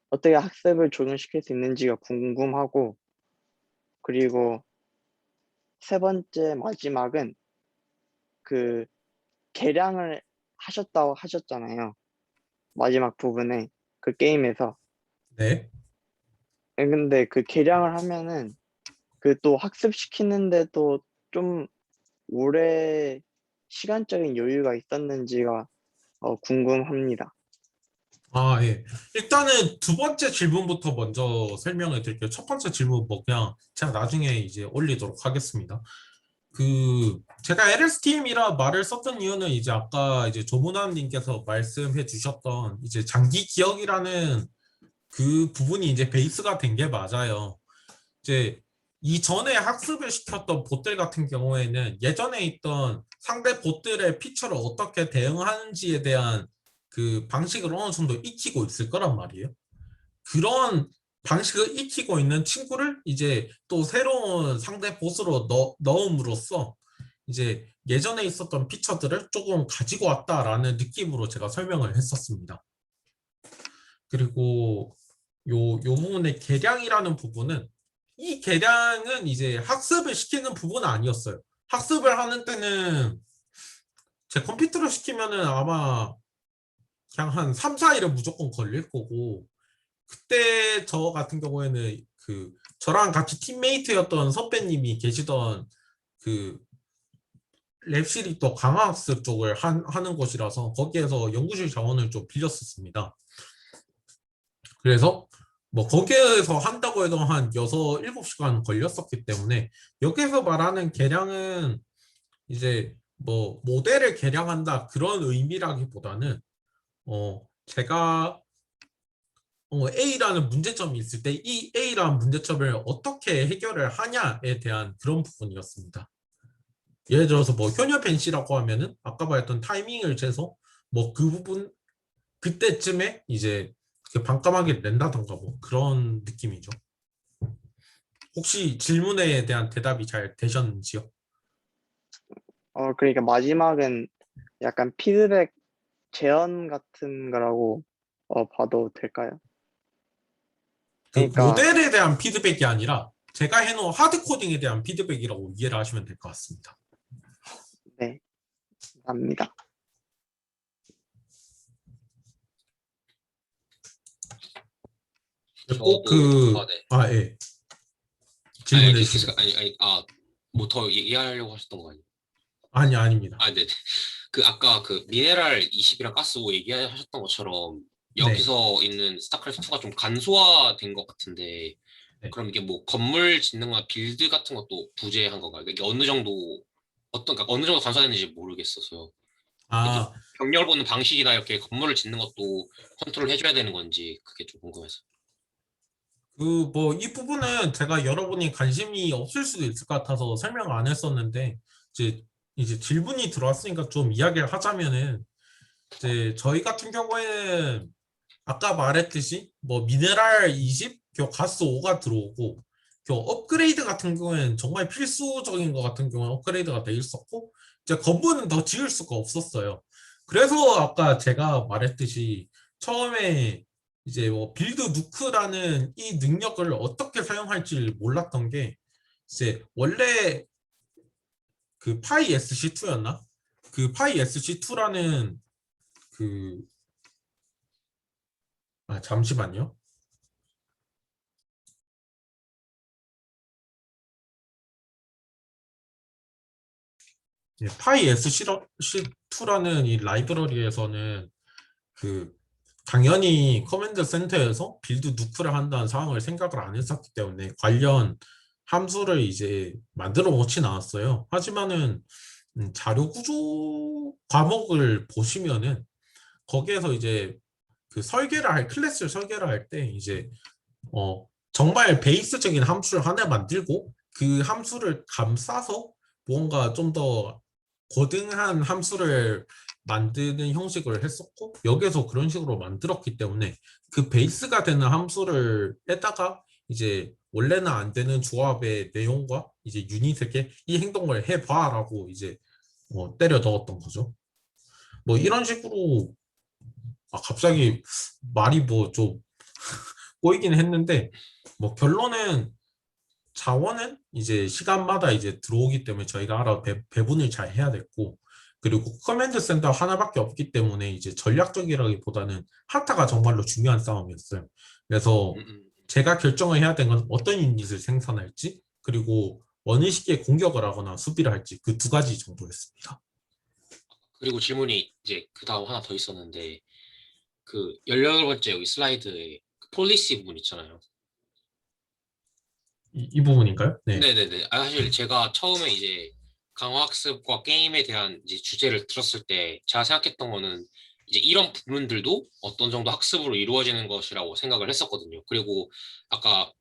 어떻게 학습을 적용시킬 수 있는지가 궁금하고 그리고 세 번째 마지막은 그 개량을 하셨다고 하셨잖아요. 마지막 부분에 그 게임에서. 네. 근데 그 개량을 하면은 그 또 학습시키는데도 좀 오래 시간적인 여유가 있었는지가 궁금합니다. 예. 일단은 두 번째 질문부터 먼저 설명을 드릴게요. 첫 번째 질문 뭐 그냥 제가 나중에 이제 올리도록 하겠습니다. 제가 LSTM이라 말을 썼던 이유는 이제 아까 이제 조문환님께서 말씀해 주셨던 이제 장기 기억이라는 그 부분이 이제 베이스가 된 게 맞아요. 이제 이전에 학습을 시켰던 봇들 같은 경우에는 예전에 있던 상대 봇들의 피처를 어떻게 대응하는지에 대한 그 방식을 어느 정도 익히고 있을 거란 말이에요. 그런 방식을 익히고 있는 친구를 이제 또 새로운 상대 보스로 넣음으로써 이제 예전에 있었던 피처들을 조금 가지고 왔다라는 느낌으로 제가 설명을 했었습니다. 그리고 요 부분의 개량이라는 부분은 이 개량은 이제 학습을 시키는 부분은 아니었어요. 학습을 하는 때는 제 컴퓨터로 시키면은 아마 그냥 한 3, 4일은 무조건 걸릴 거고 그때 저 같은 경우에는 저랑 같이 팀메이트였던 선배님이 계시던 그 랩실이 또 강화학습 쪽을 하는 곳이라서 거기에서 연구실 자원을 좀 빌렸었습니다. 그래서 뭐 거기에서 한다고 해도 한 6, 7시간 걸렸었기 때문에 여기서 말하는 개량은 이제 뭐 모델을 개량한다 그런 의미라기보다는 제가 A라는 문제점이 있을 때 이 A라는 문제점을 어떻게 해결을 하냐에 대한 그런 부분이었습니다. 예를 들어서 뭐 효녀 벤시라고 하면은 아까 말했던 타이밍을 재서 뭐 그 부분 그때쯤에 이제 반감하게 낸다던가 뭐 그런 느낌이죠. 혹시 질문에 대한 대답이 잘 되셨는지요? 그러니까 마지막은 약간 피드백 제언 같은 거라고 봐도 될까요? 그 그러니까 모델에 대한 피드백이 아니라 제가 해놓은 하드 코딩에 대한 피드백이라고 이해를 하시면 될 것 같습니다. 네, 감사합니다. 꼭 저도 네. 예. 질문해 아니, 주시죠. 뭐 더 얘기하려고 하셨던 거 아니에요? 아닙니다. 네. 그 아까 그 미네랄 20이랑 가스 5 얘기하셨던 것처럼 네. 여기서 있는 스타크래프트 2가 좀 간소화된 것 같은데 네. 그럼 이게 뭐 건물 짓는 거나 빌드 같은 것도 부재한 건가요? 이게 어느 정도 그러니까 어느 정도 간소화됐는지 모르겠어서요. 아, 병력을 보는 방식이나 이렇게 건물을 짓는 것도 컨트롤 해줘야 되는 건지 그게 좀 궁금해서. 뭐 이 부분은 제가 여러분이 관심이 없을 수도 있을 것 같아서 설명 안 했었는데 이제 질문이 들어왔으니까 좀 이야기를 하자면은 이제 저희 같은 경우에는 아까 말했듯이 뭐 미네랄 20, 가스 5가 들어오고 업그레이드 같은 경우에는 정말 필수적인 것 같은 경우는 업그레이드가 돼 있었고 이제 건물은 더 지을 수가 없었어요. 그래서 아까 제가 말했듯이 처음에 이제 뭐 빌드 누크라는 이 능력을 어떻게 사용할지 몰랐던 게 이제 원래 그 파이 SC2였나? 그 파이 SC2라는 잠시만요. 파이 SC2라는 이 라이브러리에서는 당연히 커맨드 센터에서 빌드 누크를 한다는 상황을 생각을 안 했었기 때문에 관련 함수를 이제 만들어 놓진 않았어요. 하지만은 자료 구조 과목을 보시면은 거기에서 이제 클래스를 설계를 할 때 이제 정말 베이스적인 함수를 하나 만들고 그 함수를 감싸서 뭔가 좀 더 고등한 함수를 만드는 형식을 했었고 여기서 그런 식으로 만들었기 때문에 그 베이스가 되는 함수를 에다가 이제 원래는 안 되는 조합의 내용과 이제 유닛에게 이 행동을 해봐라고 이제 때려 넣었던 거죠. 뭐 이런 식으로 갑자기 말이 뭐 좀 꼬이긴 했는데 뭐 결론은 자원은 이제 시간마다 이제 들어오기 때문에 저희가 알아 배분을 잘 해야 됐고 그리고 커맨드 센터 하나밖에 없기 때문에 이제 전략적이라기보다는 한타가 정말로 중요한 싸움이었어요. 그래서 제가 결정을 해야 되는 건 어떤 유닛을 생산할지 그리고 어느 시기에 공격을 하거나 수비를 할지 그 두 가지 정도였습니다. 그리고 질문이 이제 그 다음 하나 더 있었는데 그 18번째 여기 슬라이드에 그 폴리시 부분 있잖아요. 이 부분인가요? 네. 네네네. 사실 제가 처음에 이제 강화학습과 게임에 대한 이제 주제를 들었을 때 제가 생각했던 거는 이제 이런 부분들도 어떤 정도 학습으로 이루어지는 것이라고 생각을 했었거든요. 그리고 아까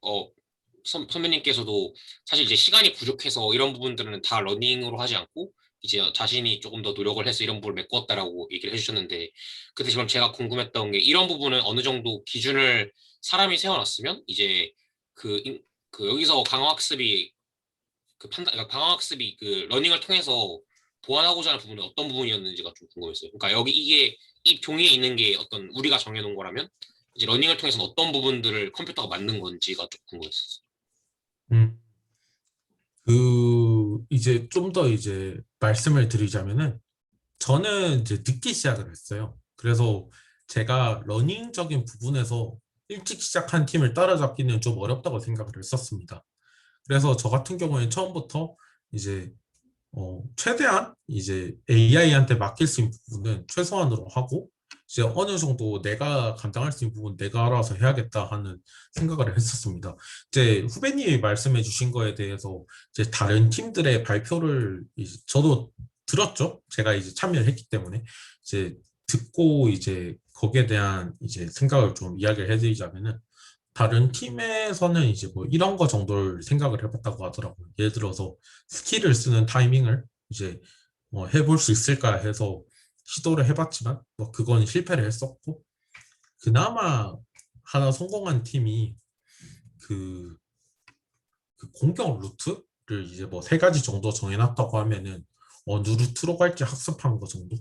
선배님께서도 사실 이제 시간이 부족해서 이런 부분들은 다 러닝으로 하지 않고 이제 자신이 조금 더 노력을 해서 이런 부분을 메꿨다라고 얘기를 해주셨는데 근데 지금 제가 궁금했던 게 이런 부분은 어느 정도 기준을 사람이 세워놨으면 이제 그 여기서 강화학습이 그러니까 방학습이 그 러닝을 통해서 보완하고자 하는 부분은 어떤 부분이었는지가 좀 궁금했어요. 그러니까 여기 이게 이 종이에 있는 게 어떤 우리가 정해놓은 거라면 이제 러닝을 통해서는 어떤 부분들을 컴퓨터가 만든 건지가 좀 궁금했었어요. 이제 좀 더 이제 말씀을 드리자면은 저는 이제 늦게 시작을 했어요. 그래서 제가 러닝적인 부분에서 일찍 시작한 팀을 따라잡기는 좀 어렵다고 생각을 했었습니다. 그래서 저 같은 경우에는 처음부터 이제 최대한 이제 AI한테 맡길 수 있는 부분은 최소한으로 하고 이제 어느 정도 내가 감당할 수 있는 부분 내가 알아서 해야겠다 하는 생각을 했었습니다. 이제 후배님이 말씀해 주신 거에 대해서 이제 다른 팀들의 발표를 이제 저도 들었죠. 제가 이제 참여를 했기 때문에 이제 듣고 이제 거기에 대한 이제 생각을 좀 이야기를 해드리자면은 다른 팀에서는 이제 뭐 이런 거 정도를 생각을 해봤다고 하더라고요. 예를 들어서 스킬을 쓰는 타이밍을 이제 해볼 수 있을까 해서 시도를 해봤지만 뭐 그건 실패를 했었고 그나마 하나 성공한 팀이 그 공격 루트를 이제 뭐 3가지 정도 정해놨다고 하면은 어느 루트로 갈지 학습한 거 정도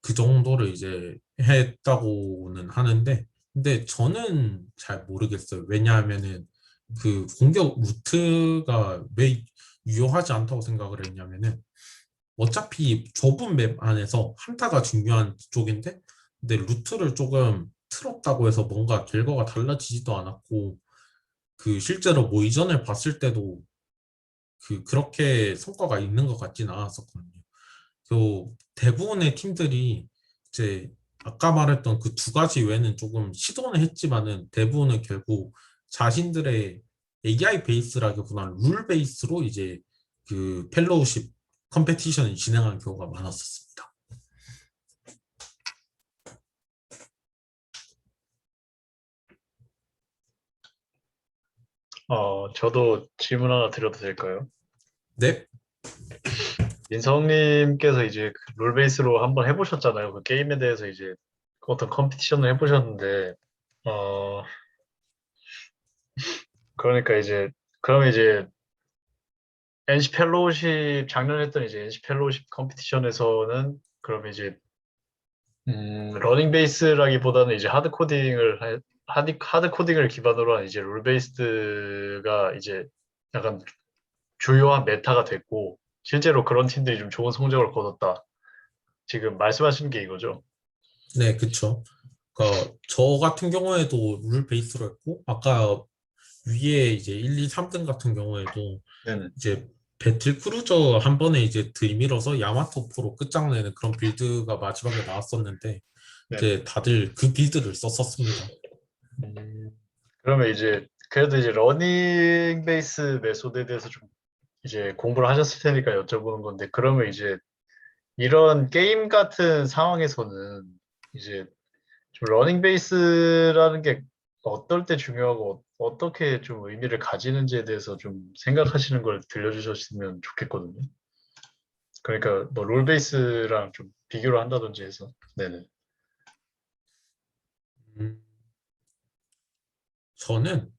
그 정도를 이제 했다고는 하는데 근데 저는 잘 모르겠어요. 왜냐하면은 그 공격 루트가 왜 유효하지 않다고 생각을 했냐면은 어차피 좁은 맵 안에서 한타가 중요한 쪽인데 근데 루트를 조금 틀었다고 해서 뭔가 결과가 달라지지도 않았고 그 실제로 뭐 이전에 봤을 때도 그렇게 성과가 있는 것 같지는 않았었거든요. 그 대부분의 팀들이 이제 아까 말했던 그 두 가지 외에는 조금 시도는 했지만은 대부분은 결국 자신들의 AI 베이스라기보다는 룰 베이스로 이제 그 펠로우십 컴페티션을 진행한 경우가 많았었습니다. 저도 질문 하나 드려도 될까요? 네? 민성님께서 이제 그 롤베이스로 한번 해보셨잖아요. 그 게임에 대해서 이제 어떤 컴피티션을 해보셨는데, 어, 그러니까 이제, 그러면 이제 NC 펠로우십, 작년에 했던 이제 NC 펠로우십 컴피티션에서는 그러면 이제, 러닝 베이스라기보다는 이제 하드 코딩을 기반으로 한 이제 룰 베이스가 이제 약간 주요한 메타가 됐고, 실제로 그런 팀들이 좀 좋은 성적을 거뒀다. 지금 말씀하신 게 이거죠? 네, 그쵸. 그러니까 저 같은 경우에도 룰 베이스로 했고 아까 위에 이제 1, 2, 3등 같은 경우에도 네네. 이제 배틀 크루저 한 번에 이제 들밀어서 야마토포로 끝장내는 그런 빌드가 마지막에 나왔었는데 네. 이제 다들 그 빌드를 썼었습니다. 그러면 이제 그래도 이제 러닝 베이스 메소드에 대해서 좀 이제 공부를 하셨을 테니까 여쭤보는 건데 그러면 이제 이런 게임 같은 상황에서는 이제 좀 러닝 베이스라는 게 어떨 때 중요하고 어떻게 좀 의미를 가지는지에 대해서 좀 생각하시는 걸 들려주셨으면 좋겠거든요. 그러니까 뭐 롤 베이스랑 좀 비교를 한다든지 해서 네네. 음, 저는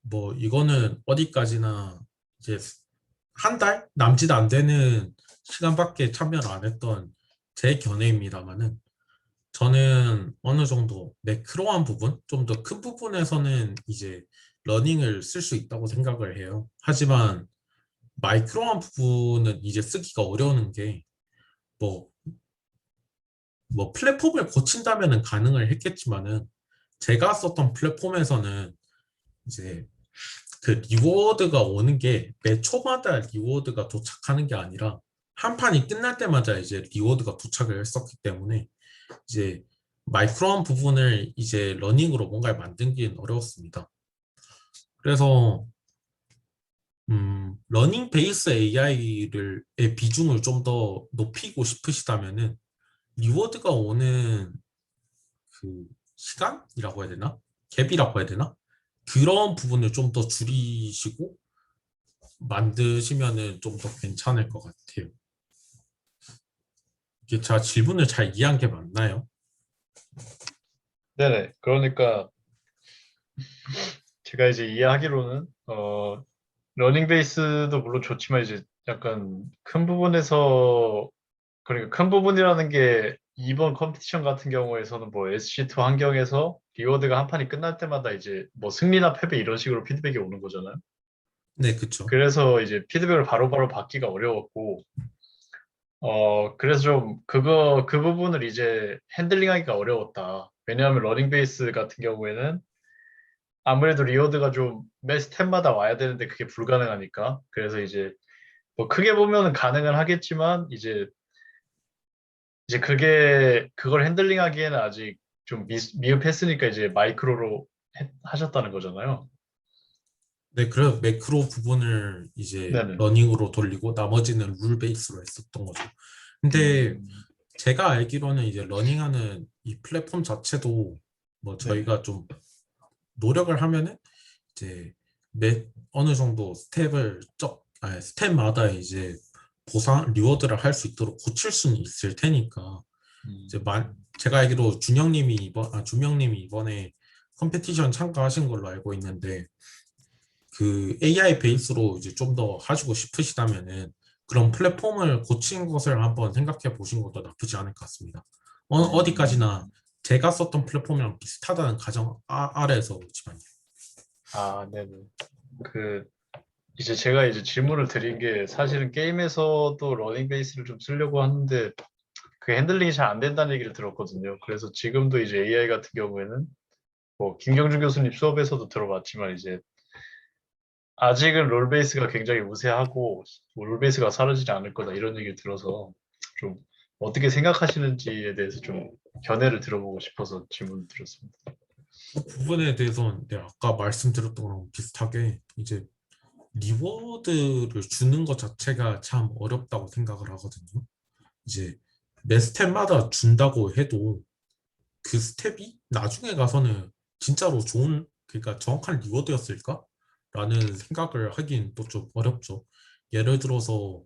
뭐 이거는 어디까지나 이제 한 달 남짓 안 되는 시간밖에 참여를 안 했던 제 견해입니다만은 저는 어느 정도 매크로한 부분, 좀 더 큰 부분에서는 이제 러닝을 쓸 수 있다고 생각을 해요. 하지만 마이크로한 부분은 이제 쓰기가 어려운 게 뭐 플랫폼을 고친다면은 가능을 했겠지만은 제가 썼던 플랫폼에서는 이제 그 리워드가 오는 게 매 초마다 리워드가 도착하는 게 아니라 한 판이 끝날 때마다 이제 리워드가 도착을 했었기 때문에 이제 마이크로한 부분을 이제 러닝으로 뭔가를 만들기는 어려웠습니다. 그래서 러닝 베이스 AI의 비중을 좀 더 높이고 싶으시다면은 리워드가 오는 그 시간이라고 해야 되나? 갭이라고 해야 되나? 그런 부분을 좀 더 줄이시고 만드시면은 좀 더 괜찮을 것 같아요. 이게 제가 질문을 잘 이해한 게 맞나요? 네네. 그러니까 제가 이제 이해하기로는 러닝 베이스도 물론 좋지만 이제 약간 큰 부분에서 그러니까 큰 부분이라는 게 이번 컴피티션 같은 경우에서는 뭐 SC2 환경에서 리워드가 한 판이 끝날 때마다 이제 뭐 승리나 패배 이런 식으로 피드백이 오는 거잖아요. 네, 그쵸. 그래서 이제 피드백을 바로바로 받기가 어려웠고 그래서 좀 그 부분을 이제 핸들링하기가 어려웠다. 왜냐하면 러닝 베이스 같은 경우에는 아무래도 리워드가 좀 매 스텝마다 와야 되는데 그게 불가능하니까. 그래서 이제 뭐 크게 보면은 가능은 하겠지만 이제 그걸 핸들링하기에는 아직 좀 미흡했으니까 이제 마이크로로 하셨다는 거잖아요. 네, 그래서 매크로 부분을 이제 네네. 러닝으로 돌리고 나머지는 룰 베이스로 했었던 거죠. 근데 제가 알기로는 이제 러닝하는 이 플랫폼 자체도 뭐 저희가 좀 노력을 하면은 이제 어느 정도 스텝마다 이제 보상 리워드를 할 수 있도록 고칠 수는 있을 테니까 이제 제가 알기로 준영님이 이번에 컴페티션 참가하신 걸로 알고 있는데 그 AI 베이스로 이제 좀 더 하시고 싶으시다면은 그런 플랫폼을 고친 것을 한번 생각해 보신 것도 나쁘지 않을 것 같습니다. 어디까지나 제가 썼던 플랫폼이랑 비슷하다는 가정 아래에서 그렇지만요. 아, 네네. 그 이제 제가 이제 질문을 드린 게 사실은 게임에서도 러닝 베이스를 좀 쓰려고 하는데 그 핸들링이 잘 안 된다는 얘기를 들었거든요. 그래서 지금도 이제 AI 같은 경우에는 뭐 김경준 교수님 수업에서도 들어봤지만 이제 아직은 롤 베이스가 굉장히 우세하고 롤 베이스가 사라지지 않을 거다 이런 얘기를 들어서 좀 어떻게 생각하시는지에 대해서 좀 견해를 들어보고 싶어서 질문을 드렸습니다. 그 부분에 대해서는 내가 아까 말씀드렸던 거랑 비슷하게 이제 리워드를 주는 것 자체가 참 어렵다고 생각을 하거든요. 이제 매 스텝마다 준다고 해도 그 스텝이 나중에 가서는 진짜로 좋은, 그러니까 정확한 리워드였을까? 라는 생각을 하긴 또 좀 어렵죠. 예를 들어서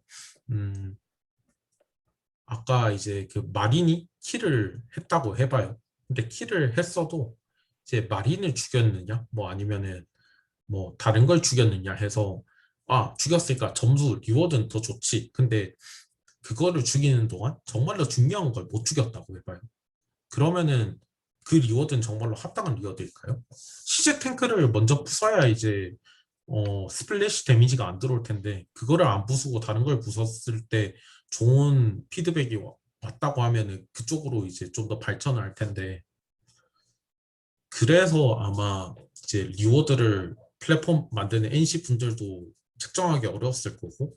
아까 이제 그 마린이 킬을 했다고 해봐요. 근데 킬을 했어도 이제 마린을 죽였느냐, 뭐 아니면은 뭐 다른 걸 죽였느냐 해서 아 죽였으니까 점수 리워드는 더 좋지. 근데 그거를 죽이는 동안 정말로 중요한 걸 못 죽였다고 해봐요. 그러면은 그 리워드는 정말로 합당한 리워드일까요? 시제 탱크를 먼저 부숴야 이제 스플래시 데미지가 안 들어올 텐데 그거를 안 부수고 다른 걸 부쉈을 때 좋은 피드백이 왔다고 하면은 그쪽으로 이제 좀 더 발전을 할 텐데, 그래서 아마 이제 리워드를 플랫폼 만드는 NC 분들도 측정하기 어려웠을 거고,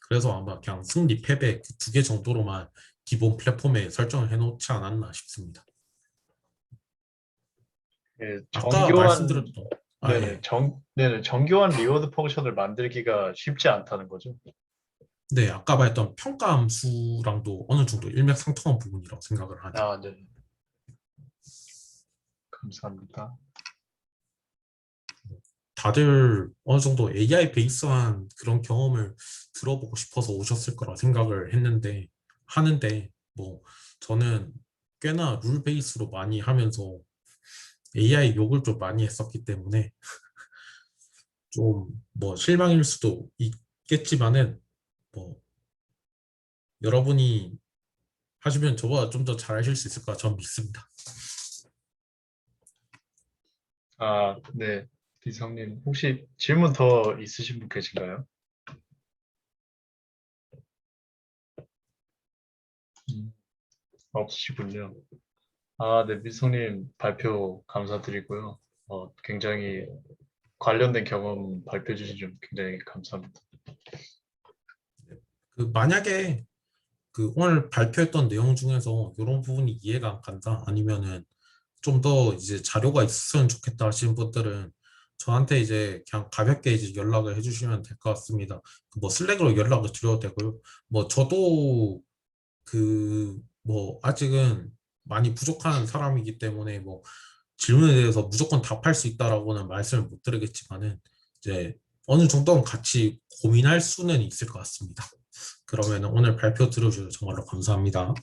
그래서 아마 그냥 승리 패배 그 두 개 정도로만 기본 플랫폼에 설정을 해놓지 않았나 싶습니다. 예, 아까 정교한 말씀드렸던 예. 네네, 정교한 리워드 펑션을 만들기가 쉽지 않다는 거죠. 네, 아까 말했던 평가 함수랑도 어느 정도 일맥상통한 부분이라고 생각을 하죠. 아, 네. 감사합니다. 다들 어느 정도 AI 베이스한 그런 경험을 들어보고 싶어서 오셨을 거라 생각을 하는데 뭐 저는 꽤나 룰 베이스로 많이 하면서 AI 욕을 좀 많이 했었기 때문에 좀 뭐 실망일 수도 있겠지만은 뭐 여러분이 하시면 저보다 좀 더 잘하실 수 있을 거라 저는 믿습니다. 아, 네. 비성님, 혹시 질문 더 있으신 분 계신가요? 없으시군요. 아, 네. 비성님 발표 감사드리고요. 굉장히 관련된 경험 발표해 주신 점 굉장히 감사합니다. 그 만약에 그 오늘 발표했던 내용 중에서 이런 부분이 이해가 안 간다 아니면은 좀 더 이제 자료가 있으면 좋겠다 하시는 분들은 저한테 이제 그냥 가볍게 이제 연락을 해주시면 될 것 같습니다. 뭐 슬랙으로 연락을 드려도 되고요. 뭐 저도 그 뭐 아직은 많이 부족한 사람이기 때문에 뭐 질문에 대해서 무조건 답할 수 있다라고는 말씀을 못 드리겠지만은 이제 어느 정도는 같이 고민할 수는 있을 것 같습니다. 그러면 오늘 발표 들어주셔서 정말로 감사합니다.